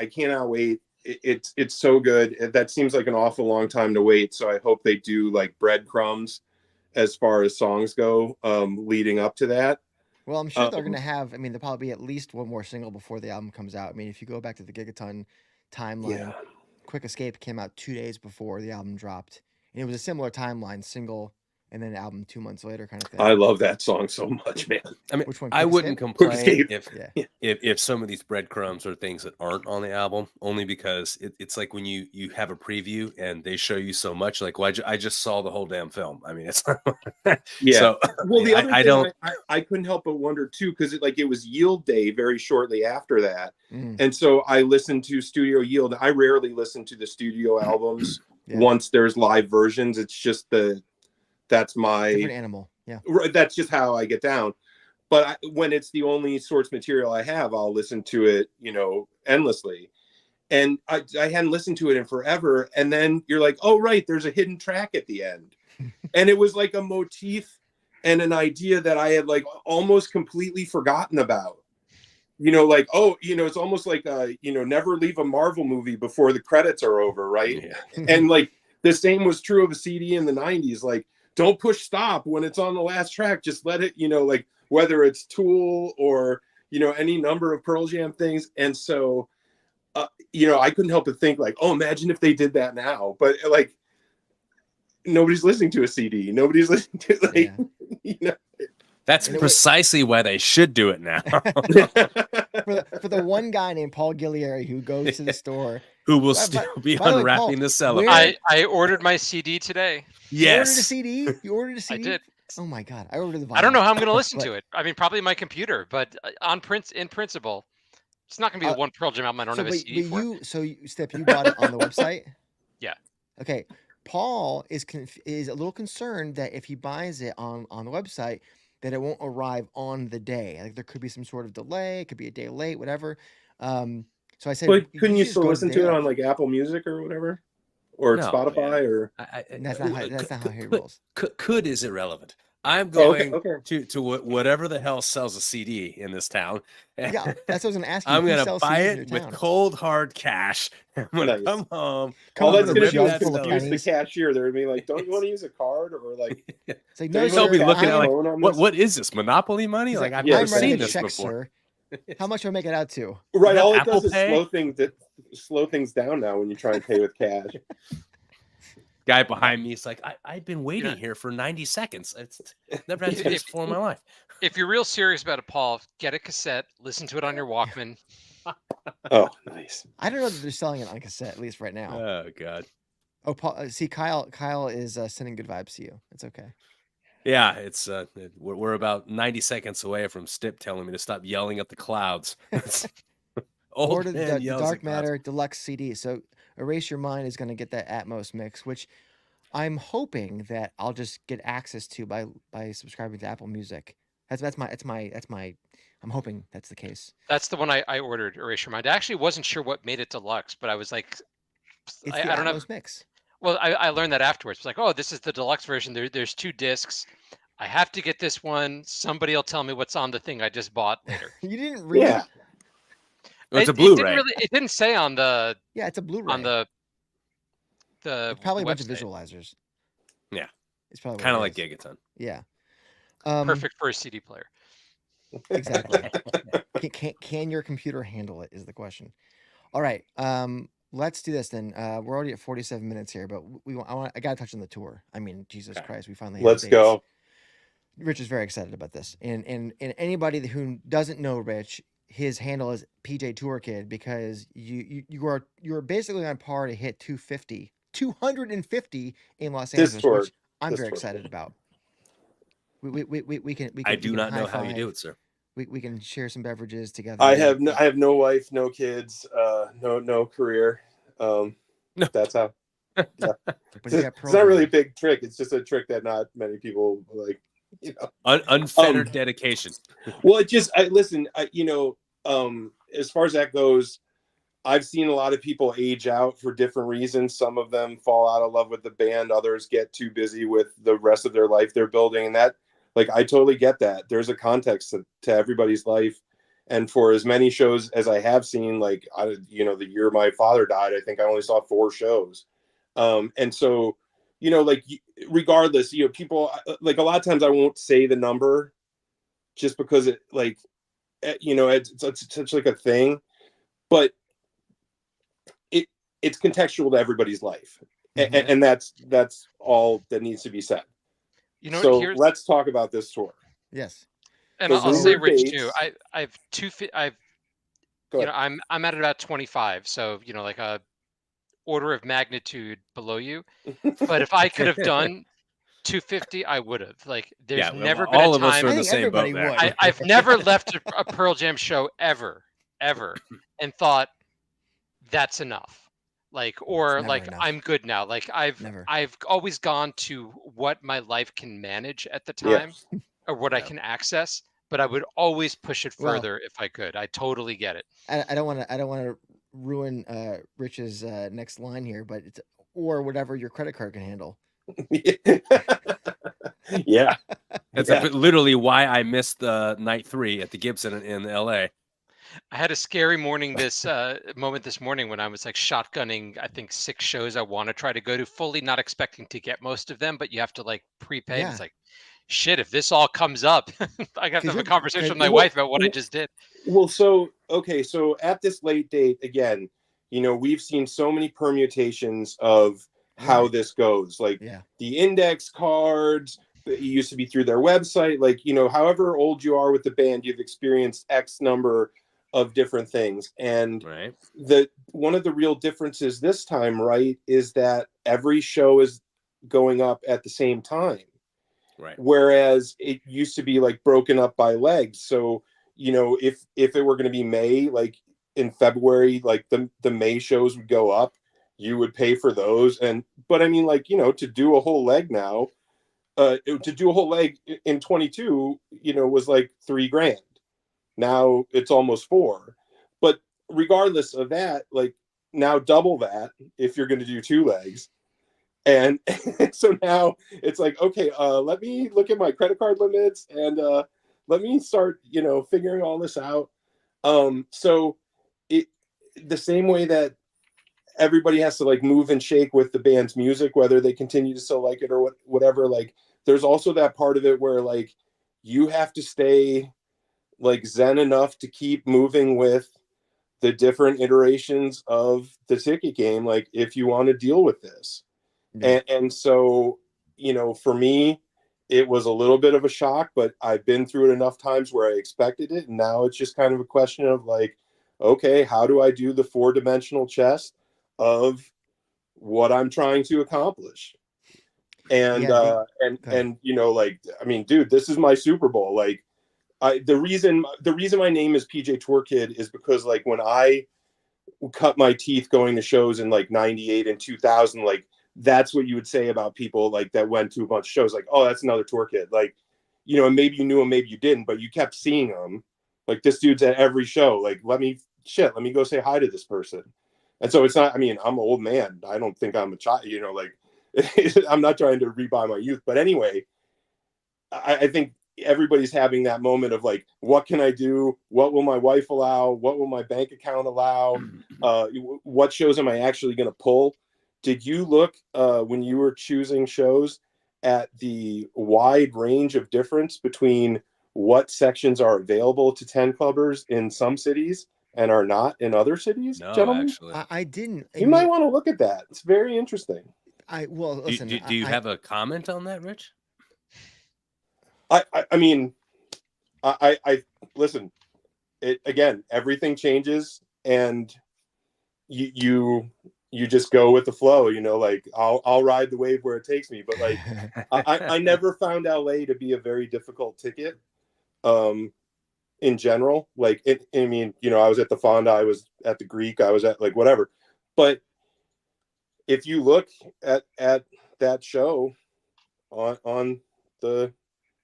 It's so good. That seems like an awful long time to wait. So I hope they do like breadcrumbs as far as songs go, leading up to that. Well, I'm sure they're going to have, there'll probably be at least one more single before the album comes out. I mean, if you go back to the Gigaton timeline, Quick Escape came out 2 days before the album dropped. And it was a similar timeline, single, and then album 2 months later kind of thing. I love that song so much, man. I mean, which one? I wouldn't complain if some of these breadcrumbs are things that aren't on the album, only because it's like when you have a preview and they show you so much, like, well, I just saw the whole damn film. I mean, it's So, well, the other thing I couldn't help but wonder too, because it was Yield Day very shortly after that, and so I listened to Studio Yield. I rarely listen to the studio albums once there's live versions. It's just that's my different animal. Yeah, that's just how I get down. But when it's the only source material I have, I'll listen to it, endlessly. And I hadn't listened to it in forever. And then you're like, oh, right, there's a hidden track at the end. And it was like a motif and an idea that I had like almost completely forgotten about. Like, oh, it's almost like, never leave a Marvel movie before the credits are over, right? Yeah. And like the same was true of a CD in the 90s. Like, don't push stop when it's on the last track. Just let it, like whether it's Tool or, any number of Pearl Jam things. And so, I couldn't help but think like, oh, imagine if they did that now. But like, nobody's listening to a CD. Nobody's listening to That's And it precisely why they should do it now. for the one guy named Paul Gillieri who goes to the store. Who will By- still by- be by the way, Paul, unwrapping the cellophane. where- I ordered my CD today. You ordered a Yes. CD? You ordered a CD? I did. Oh my god, I ordered the vinyl. I don't know how I'm going to listen But- to it. I mean, probably my computer, but in principle, it's not going to be the one Pearl Jam album I don't have a CD for. Step, you bought it on the website? Yeah. Okay. Paul is a little concerned that if he buys it on the website, that it won't arrive on the day. Like there could be some sort of delay. It could be a day late, whatever. So I said, But couldn't you just still go listen the to day it of. on like Apple Music or whatever, or No, Spotify, man. or That's not how he rolls. Could is irrelevant. I'm Oh, going okay. to whatever the hell sells a CD in this town. Yeah, that's what I was going to ask you. I'm Who going to sells buy CDs in it your with town? cold hard cash. I'm going to Nice. come home. Come All on, that's with a gonna do jug is full of confuse the pennies. cashier. They're gonna be like, "Don't you want to use a card or like?" It's like, Don't no, you sir, wanna They'll be tap looking your at like, phone on this? what is this, Monopoly money? He's Like, I've yeah, never I'm writing seen a this check, before. sir. How much do I make it out to? Right. have All it Apple does is Pay? slow things down now when you try and pay with cash. Guy behind me is like, I've been waiting know- here for 90 seconds. It's never had to do this before in my life. If you're real serious about it, Paul, get a cassette, listen to it on your Walkman. Oh, nice. I don't know that they're selling it on cassette, at least right now. Oh God. Oh, Paul, see, Kyle is sending good vibes to you. It's okay. Yeah, it's we're about 90 seconds away from Stip telling me to stop yelling at the clouds. Old Order man the yells Dark at clouds. Matter Deluxe CD. So Erase Your Mind is going to get that Atmos mix, which I'm hoping that I'll just get access to by subscribing to Apple Music. That's my. I'm hoping that's the case. That's the one I ordered, Erase Your Mind. I actually wasn't sure what made it deluxe, but I was like, It's I the don't know. Atmos mix. Well, I learned that afterwards. It's like, oh, this is the deluxe version. There's 2 discs. I have to get this one. Somebody will tell me what's on the thing I just bought later. You didn't read Yeah. it? Oh, it's a It Blu-ray. didn't say on the Yeah, it's a Blu-ray. the It's probably a bunch of website. visualizers. Yeah. It's probably what Kind of it like is. Gigaton. Yeah. Perfect for a CD player. Exactly. Can your computer handle it is the question. All right. Let's do this then. We're already at 47 minutes here, but I gotta touch on the tour. I mean, Jesus Okay. Christ, we finally have Let's dates. go. Rich is very excited about this, and anybody who doesn't know Rich, his handle is PJ Tour Kid because you're basically on par to hit 250 in Los This Angeles, tour. which I'm This very tour. excited about. We can. I do not know how you high-five. do it, sir. We can share some beverages together. I have no wife, no kids, no career. No. That's how. But you got It's Pearl not really a Jam. big trick. It's just a trick that not many people like. You know. Unfettered dedication. Well, it just listen. As far as that goes, I've seen a lot of people age out for different reasons. Some of them fall out of love with the band. Others get too busy with the rest of their life they're building, and that, like, I totally get that. There's a context to everybody's life, and for as many shows as I have seen, like, the year my father died, I think I only saw 4 shows, and so, like, regardless, people, like, a lot of times I won't say the number, just because it, like, it's such like a thing, but it's contextual to everybody's life, and that's all that needs to be said. So let's talk about this tour. Yes. And Those I'll say, rumored Rich, dates- too. I've Go ahead. I'm at about 25, so like a order of magnitude below you. But if I could have done 250, I would have. Like, there's never been all a of us time. are I in the think same boat everybody there. would. I've never left a Pearl Jam show ever, and thought that's enough. Like, or never like, enough. I'm good now. Like, Never. I've always gone to what my life can manage at the Yeah. time, or what I can access. But I would always push it Well- further if I could. I totally get it. I don't want to ruin Rich's next line here, but it's or whatever your credit card can handle. Yeah. That's Yeah. literally why I missed the night 3 at the Gibson in LA. I had a scary morning this morning when I was like shotgunning, I think 6 shows I want to try to go to, fully not expecting to get most of them, but you have to like prepay. Yeah. It's like, shit, if this all comes up, I have to have a conversation with my well, wife about what I just did. Well, so at this late date, again, we've seen so many permutations of how Right. this goes, like Yeah. the index cards, it used to be through their website. Like, you know, however old you are with the band, you've experienced X number of different things. And Right. one of the real differences this time, right, is that every show is going up at the same time. Right. Whereas it used to be like broken up by legs. So, you know, if it were going to be May, like in February, like the May shows would go up, you would pay for those. But I mean, like, you know, to do a whole leg now, to do a whole leg in 22, you know, was like $3,000. Now it's almost 4. But regardless of that, like, now double that if you're going to do 2 legs. And so now it's like, okay, let me look at my credit card limits, and let me start, you know, figuring all this out. So it the same way that everybody has to like move and shake with the band's music, whether they continue to still like it or whatever. Like, there's also that part of it where like you have to stay like zen enough to keep moving with the different iterations of the ticket game, like if you want to deal with this. Yeah. And so, you know, for me, it was a little bit of a shock, but I've been through it enough times where I expected it. And now it's just kind of a question of like, okay, how do I do the 4-dimensional chess of what I'm trying to accomplish? And Yeah, the go ahead. and you know, like, I mean, dude, this is my Super Bowl. Like, the reason my name is PJ Tour Kid is because like when I cut my teeth going to shows in like 98 and 2000, like that's what you would say about people like that went to a bunch of shows, like, oh, that's another tour kid. Like, you know, and maybe you knew him, maybe you didn't, but you kept seeing him. Like, this dude's at every show. Like, let me go say hi to this person. And so it's not, I mean, I'm an old man. I don't think I'm a child, you know, like I'm not trying to rebuy my youth. But anyway, I think everybody's having that moment of like, what can I do? What will my wife allow? What will my bank account allow? What shows am I actually going to pull? Did you look, when you were choosing shows, at the wide range of difference between what sections are available to 10 clubbers in some cities and are not in other cities, No, gentlemen? actually. I didn't. I You might mean, want to look at that. It's very interesting. well, listen, Do you have a comment on that, Rich? I mean, I listen. It again, everything changes, and you just go with the flow. You know, like I'll ride the wave where it takes me. But like, I never found LA to be a very difficult ticket. In general, like I mean, you know, I was at the Fonda, I was at the Greek, I was at like whatever. But if you look at that show on the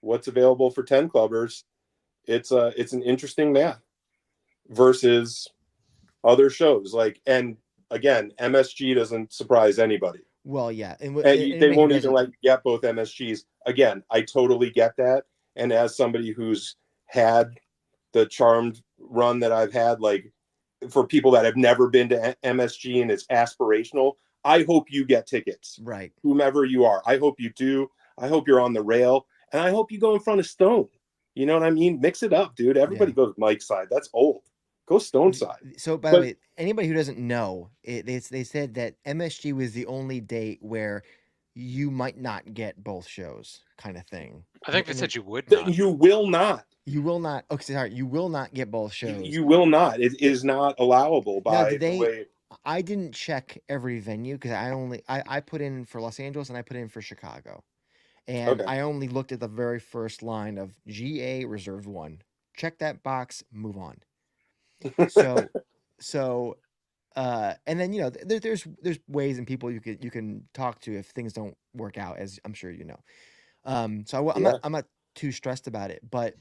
what's available for 10 clubbers, it's an interesting math versus other shows. Like, and again, MSG doesn't surprise anybody. well, yeah, and And they anybody who won't even doesn't, let you get both MSGs. Again, I totally get that. And as somebody who's had the charmed run that I've had, like, for people that have never been to MSG and it's aspirational, I hope you get tickets, right? whomever you are. I hope you do. I hope you're on the rail, and I hope you go in front of Stone. You know what I mean? Mix it up, dude. Yeah. Everybody goes Mike's side. That's old. Go Stone side. So, by the But way, anybody who doesn't know, they said that MSG was the only date where you might not get both shows, kind of thing. I think they And then said you would not. you will not. you will not. Okay, sorry, you will not get both You, shows. you will not. It It, is not allowable now, by did the they? way. I didn't check every venue because I put in for Los Angeles and I put in for Chicago, and Okay. I only looked at the very first line of GA reserved one. Check that box, move on. So, so and then there's ways and people you can talk to if things don't work out, as I'm sure you know. I'm not Yeah. too stressed about it, but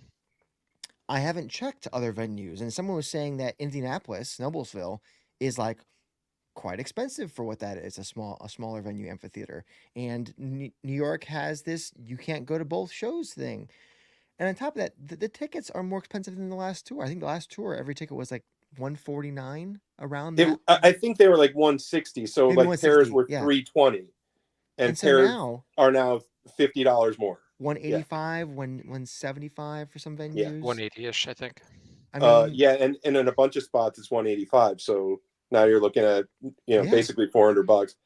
I haven't checked other venues, and someone was saying that Indianapolis, Noblesville, is like quite expensive for what that is, a smaller venue amphitheater, and New York has this you can't go to both shows thing, and on top of that, the tickets are more expensive than the last tour. I think the last tour every ticket was like 149 around that, I think they were like 160. So maybe like pairs 160, were yeah. 320, And and so pairs now are now $50 more. Yeah. 185, 175 for some Yeah. venues. 180-ish, I think. I mean, Yeah, and in a bunch of spots it's 185. So now you're looking at, yeah. basically $400.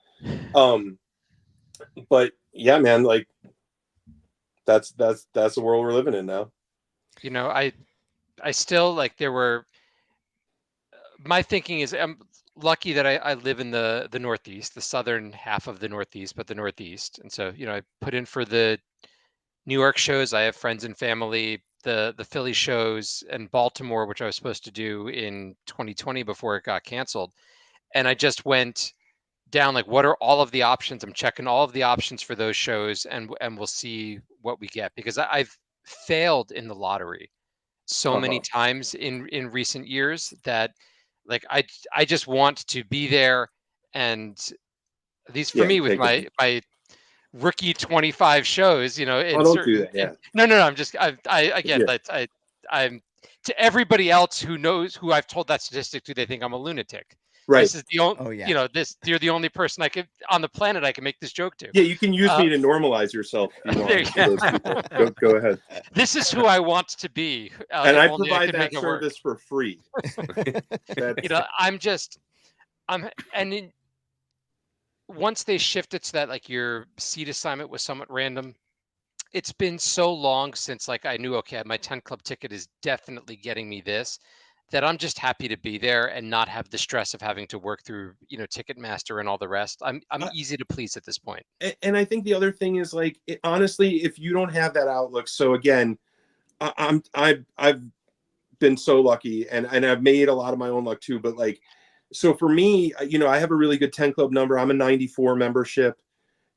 But yeah, man, like, that's the world we're living in now. You know, I still like there were my thinking is I'm lucky that I live in the Northeast, the southern half of the Northeast, but the Northeast. And so, you know, I put in for the New York shows. I have friends and family, the Philly shows and Baltimore, which I was supposed to do in 2020 before it got canceled. And I just went down like what are all of the options? I'm checking all of the options for those shows and we'll see what we get because I've failed in the lottery so many Uh-huh. times in recent years that like I just want to be there. And at least for Yeah, me with take it. my rookie 25 shows, you know, Oh, in don't do certain that. Yeah. no, I'm just I again Yeah. that I'm to everybody else who knows who I've told that statistic to, they think I'm a lunatic. Right. This is the only, Oh yeah. you know, this you're the only person I could on the planet I can make this joke to. Yeah, you can use Uh, me to normalize yourself if you there want you for go. those people. Go ahead. This is who I want to be. And If I only I provide could make that it work. service for free. You That's know, I'm and in, once they shifted to that, like your seat assignment was somewhat random. It's been so long since like I knew, okay, my 10 club ticket is definitely getting me this, that I'm just happy to be there and not have the stress of having to work through, you know, Ticketmaster and all the rest. I'm easy to please at this point. and I think the other thing is like honestly, if you don't have that outlook, so again, I've been so lucky and I've made a lot of my own luck too, but like so for me, you know, I have a really good 10 club number. I'm a 94 membership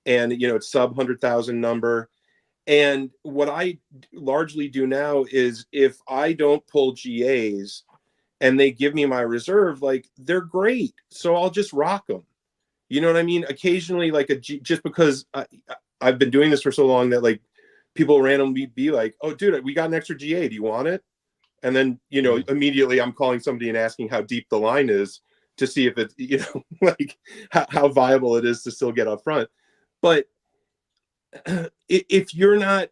and you know it's sub 100,000 number. And what I largely do now is if I don't pull GAs and they give me my reserve, like they're great. So I'll just rock them. You know what I mean? Occasionally, like just because I've been doing this for so long that like people randomly be like, "Oh, dude, we got an extra GA. Do you want it?" And then you know immediately I'm calling somebody and asking how deep the line is to see if it's you know like how viable it is to still get up front. But if you're not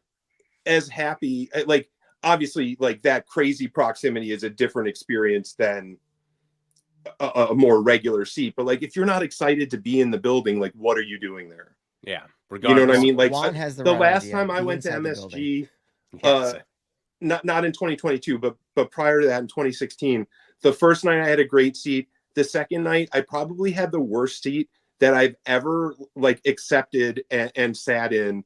as happy, like obviously like that crazy proximity is a different experience than a more regular seat, but like if you're not excited to be in the building, like what are you doing there? Yeah, You know what I regardless mean? of Like Juan has the the right last idea. time I Be went to inside the building. MSG, yes. not in 2022, but prior to that in 2016, the first night I had a great seat. The second night I probably had the worst seat that I've ever like accepted and sat in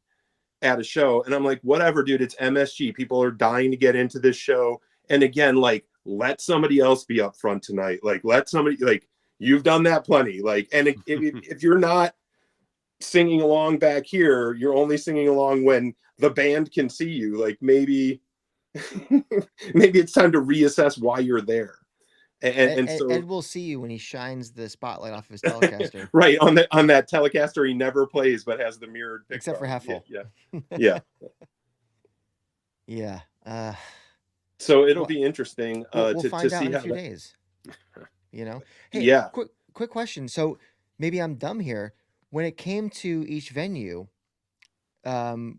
at a show. And I'm like, whatever, dude, it's MSG. People are dying to get into this show. And again, like, let somebody else be up front tonight. Like, let somebody, like, you've done that plenty. Like, and if you're not singing along back here, you're only singing along when the band can see you. Like, maybe, maybe it's time to reassess why you're there. And so Ed will see you when he shines the spotlight off his Telecaster. right on that Telecaster he never plays but has the mirrored picture. Except for Heffel. Yeah. Yeah. So it'll Well, be interesting we'll to find out see in a how few that. days. You know. Hey, Yeah. quick question. So maybe I'm dumb here. When it came to each venue, did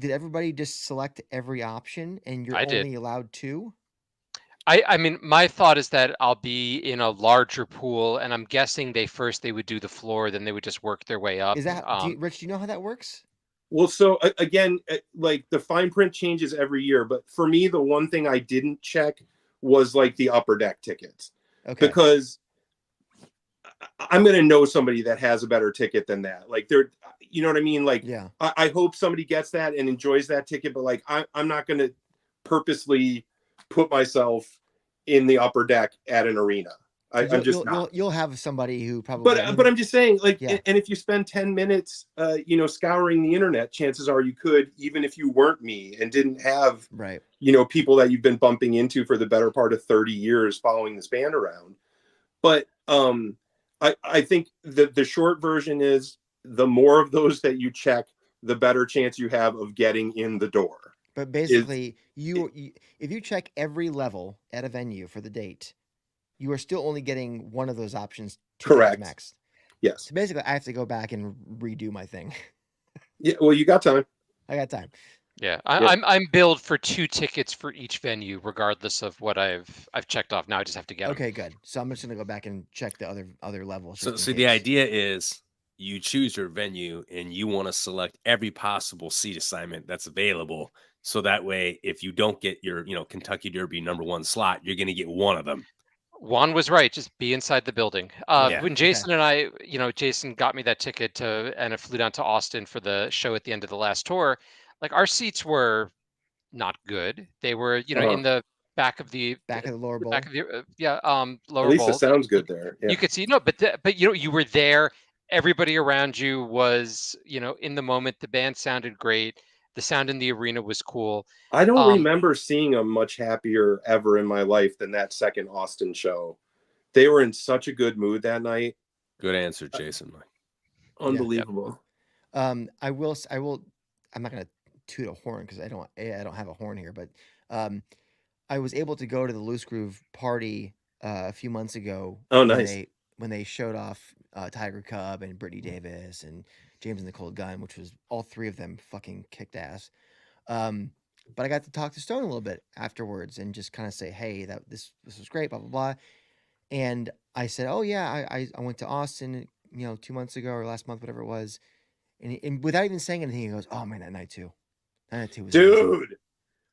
everybody just select every option and you're I did. only allowed two? I mean, my thought is that I'll be in a larger pool, and I'm guessing they would do the floor, then they would just work their way up. Is that Rich? Do you know how that works? Well, so again, like the fine print changes every year, but for me, the one thing I didn't check was like the upper deck tickets, because I'm going to know somebody that has a better ticket than that. Like they're, you know what I mean? Like, yeah. I hope somebody gets that and enjoys that ticket, but like, I'm not going to purposely put myself in the upper deck at an arena. I'm just not. You'll have somebody who probably. But I'm just saying, like, yeah. and if you spend 10 minutes, you know, scouring the internet, chances are you could, even if you weren't me and didn't have, right, you know, people that you've been bumping into for the better part of 30 years following this band around. But I think the short version is the more of those that you check, the better chance you have of getting in the door. But basically, if you check every level at a venue for the date, you are still only getting one of those options. Correct. Max. Yes. So basically, I have to go back and redo my thing. Yeah. Well, you got time. I got time. Yeah, I'm billed for 2 tickets for each venue, regardless of what I've checked off. Now I just have to get them. Okay, good. So I'm just gonna go back and check the other levels. So the idea is you choose your venue and you want to select every possible seat assignment that's available. So that way, if you don't get your, Kentucky Derby #1 slot, you're going to get one of them. Juan was right. Just be inside the building. Yeah, When okay. Jason and I, Jason got me that ticket and I flew down to Austin for the show at the end of the last tour. Like our seats were not good. They were, in the back of the Back of the lower back bowl. of the At lower least it bowl. sounds good there. Yeah. You could see no, but you were there. Everybody around you was, in the moment. The band sounded great. The sound in the arena was cool. I don't Um, remember seeing them much happier ever in my life than that second Austin show. They were in such a good mood that night. Good answer, Jason. Unbelievable. I will. I'm not gonna toot a horn because I don't have a horn here, but I was able to go to the Loose Groove party a few months ago. Oh, nice. When they showed off Tiger Cub and Brittany Davis and James and the Cold Gun, which was all three of them fucking kicked ass. But I got to talk to Stone a little bit afterwards and just kind of say, hey, that this was great, blah blah blah. And I said, oh yeah, I went to Austin, 2 months ago or last month, whatever it was. And without even saying anything, he goes, "Oh man, that night too was amazing." Dude.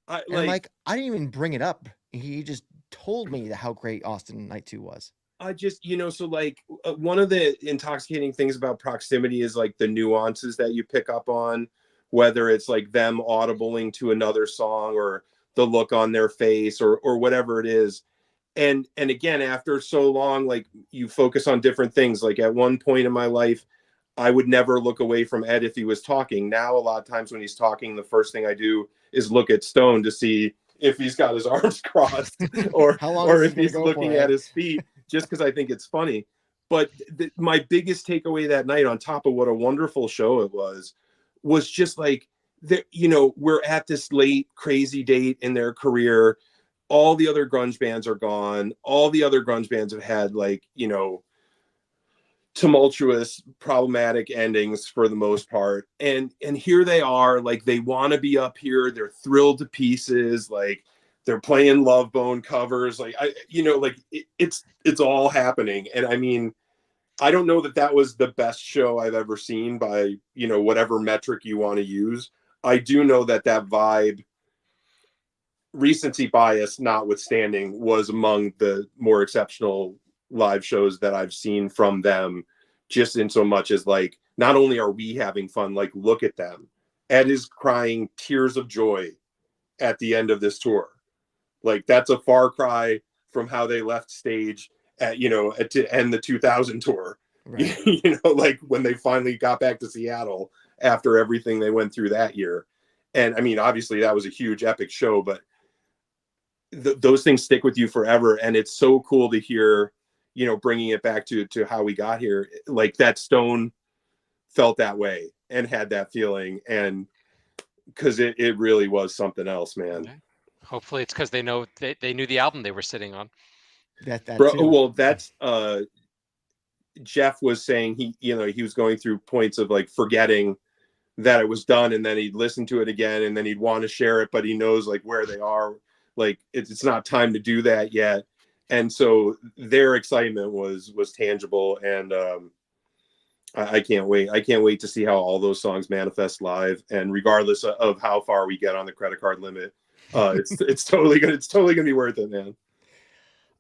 And I'm like, I didn't even bring it up. He just told me how great Austin Night 2 was. I just, so like one of the intoxicating things about proximity is like the nuances that you pick up on, whether it's like them audibling to another song or the look on their face or whatever it is. And again, after so long, like you focus on different things. Like at one point in my life, I would never look away from Ed if he was talking. Now, a lot of times when he's talking, the first thing I do is look at Stone to see if he's got his arms crossed or if he's looking at his feet, just because I think it's funny. But my biggest takeaway that night, on top of what a wonderful show it was just like, we're at this late, crazy date in their career. All the other grunge bands are gone. All the other grunge bands have had like, tumultuous, problematic endings for the most part. And here they are, like they want to be up here. They're thrilled to pieces. Like they're playing Love Bone covers. Like it's all happening. And I mean, I don't know that was the best show I've ever seen by, whatever metric you want to use. I do know that vibe, recency bias notwithstanding, was among the more exceptional live shows that I've seen from them, just in so much as like, not only are we having fun, like look at them. Ed is crying tears of joy at the end of this tour. Like that's a far cry from how they left stage to end the 2000 tour. Right. Like when they finally got back to Seattle after everything they went through that year. And I mean, obviously that was a huge epic show, but those things stick with you forever. And it's so cool to hear, bringing it back to how we got here, like that Stone felt that way and had that feeling. And because it really was something else, man. Okay. Hopefully it's because they knew the album they were sitting on. That Bro, too. Well, that's Jeff was saying he was going through points of like forgetting that it was done, and then he'd listen to it again, and then he'd want to share it, but he knows like where they are, like it's not time to do that yet. And so their excitement was tangible, and I can't wait. I can't wait to see how all those songs manifest live. And regardless of how far we get on the credit card limit, it's totally gonna be worth it, man.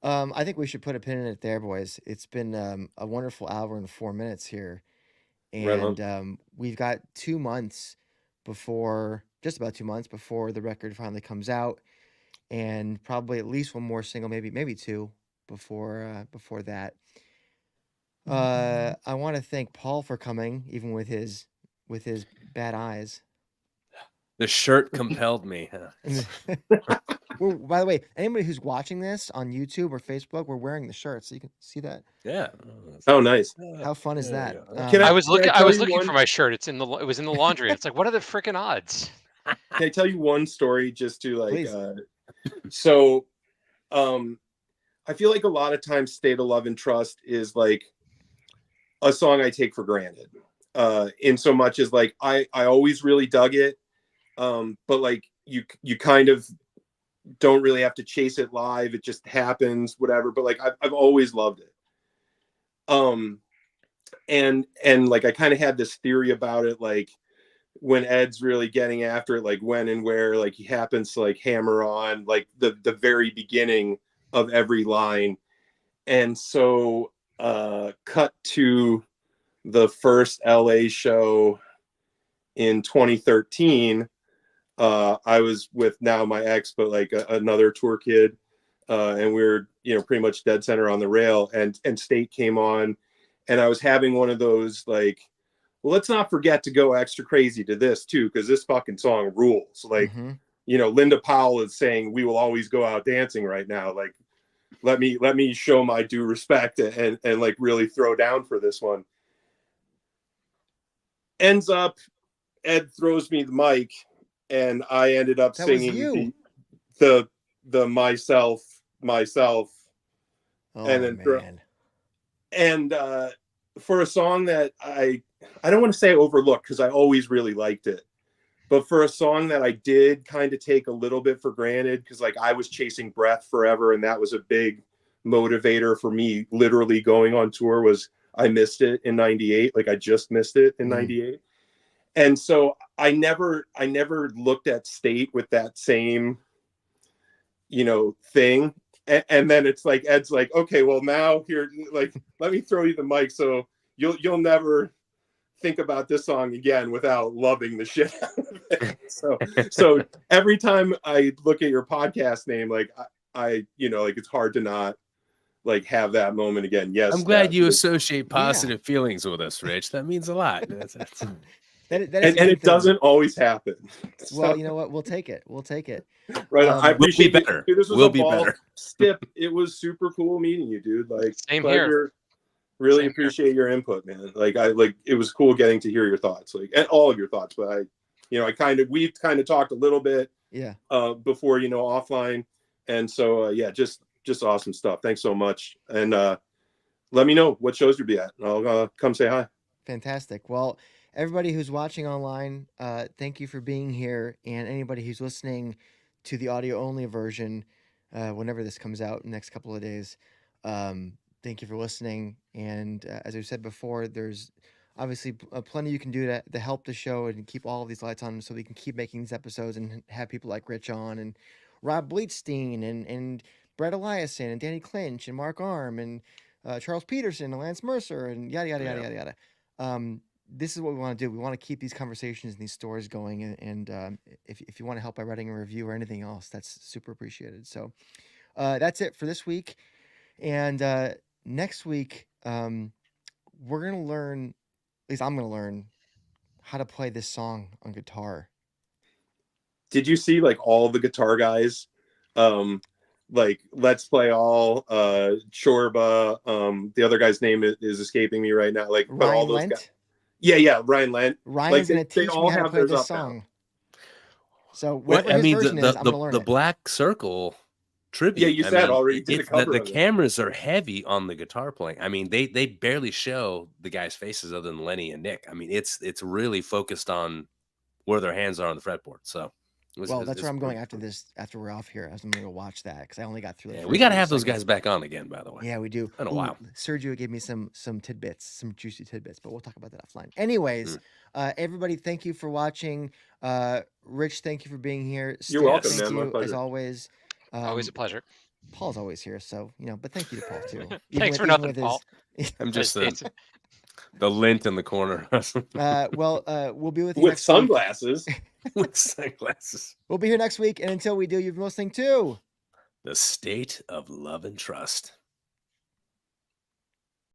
I think we should put a pin in it there, boys. It's been a wonderful hour and 4 minutes here, and we've got 2 months just about 2 months before the record finally comes out, and probably at least one more single, maybe two before that. I want to thank Paul for coming, even with his bad eyes. The shirt compelled me. Well, by the way, anybody who's watching this on YouTube or Facebook, we're wearing the shirt, so you can see that. Yeah. Oh, nice. How fun is that? I was looking for my shirt. It was in the laundry. It's like, what are the freaking odds? Can I tell you one story just to like? Please. I feel like a lot of times "State of Love and Trust" is like a song I take for granted, in so much as like I always really dug it, but like you kind of don't really have to chase it live. It just happens, whatever. But like I've always loved it. and like I kind of had this theory about it, like when Ed's really getting after it, like when and where, like he happens to like hammer on like the very beginning of every line. And so cut to the first LA show in 2013. I was with now my ex, but like another tour kid, and we were, you know, pretty much dead center on the rail, and State came on, and I was having one of those like, well, let's not forget to go extra crazy to this too, because this fucking song rules. Like, you know, Linda Powell is saying we will always go out dancing right now. Like, let me show my due respect and like really throw down for this one. Ends up, Ed throws me the mic, and I ended up That was singing you. the myself, Oh and then man. and for a song that I don't want to say overlooked because I always really liked it, but for a song that I did kind of take a little bit for granted because like I was chasing breath forever, and that was a big motivator for me literally going on tour, was I missed it in 98. Like I just missed it in 98. And so I never looked at State with that same, you know, thing. And then it's like Ed's like, okay, well now here, like, let me throw you the mic so you'll never think about this song again without loving the shit out of it. So every time I look at your podcast name, like I you know, like it's hard to not like have that moment again. Yes, I'm glad you that, associate positive feelings with us, Rich. That means a lot. That's That is and a good it thing. doesn't always happen. Well, you know what? We'll take it. We'll take it. Right. I We'll be appreciate you. better. Dude, this was We'll a be ball. better. Skip, it was super cool meeting you, dude. Like, Same pleasure. here. Really Same here. appreciate your input, man. Like it was cool getting to hear your thoughts, like, and all of your thoughts. But we've kind of talked a little bit before, you know, offline. And so yeah, just awesome stuff. Thanks so much. And let me know what shows you'll be at. I'll come say hi. Fantastic. Well, everybody who's watching online, thank you for being here. And anybody who's listening to the audio only version, whenever this comes out in the next couple of days, thank you for listening. And as I said before, there's obviously plenty you can do to help the show and keep all of these lights on so we can keep making these episodes and have people like Rich on and Rob Bleetstein and Brett Eliason and Danny Clinch and Mark Arm and Charles Peterson and Lance Mercer and yada, yada, yada, yada, yada. This is what we want to do. We want to keep these conversations and these stories going. And if you want to help by writing a review or anything else, that's super appreciated. So that's it for this week. And next week, we're going to learn, at least I'm going to learn, how to play this song on guitar. Did you see like all the guitar guys? Like Let's Play All, Chorba, the other guy's name is escaping me right now. Like, but all Ryan those Lent. guys. Yeah, Ryan Lent. Ryan's Like going to teach me how to play this song. So whatever his version is, I'm going to learn the it. Black Circle tribute. Yeah, you said already did a cover the of it. cameras are heavy on the guitar playing. I mean, they barely show the guys' faces other than Lenny and Nick. I mean, it's really focused on where their hands are on the fretboard. So, that's where I'm going after this. After we're off here, I'm going to go watch that because I only got through. We got to have those guys back on again. By the way, yeah, we do. Been a while. Sergio gave me some tidbits, some juicy tidbits, but we'll talk about that offline. Anyways, everybody, thank you for watching. Rich, thank you for being here. You're welcome, thank man. My you pleasure. as always. Always a pleasure. Paul's always here, so but thank you to Paul too. Thanks for nothing, Paul. I'm just the lint in the corner. We'll be with you with next sunglasses. Week. With sunglasses. We'll be here next week, and until we do, you've been listening to The State of Love and Trust.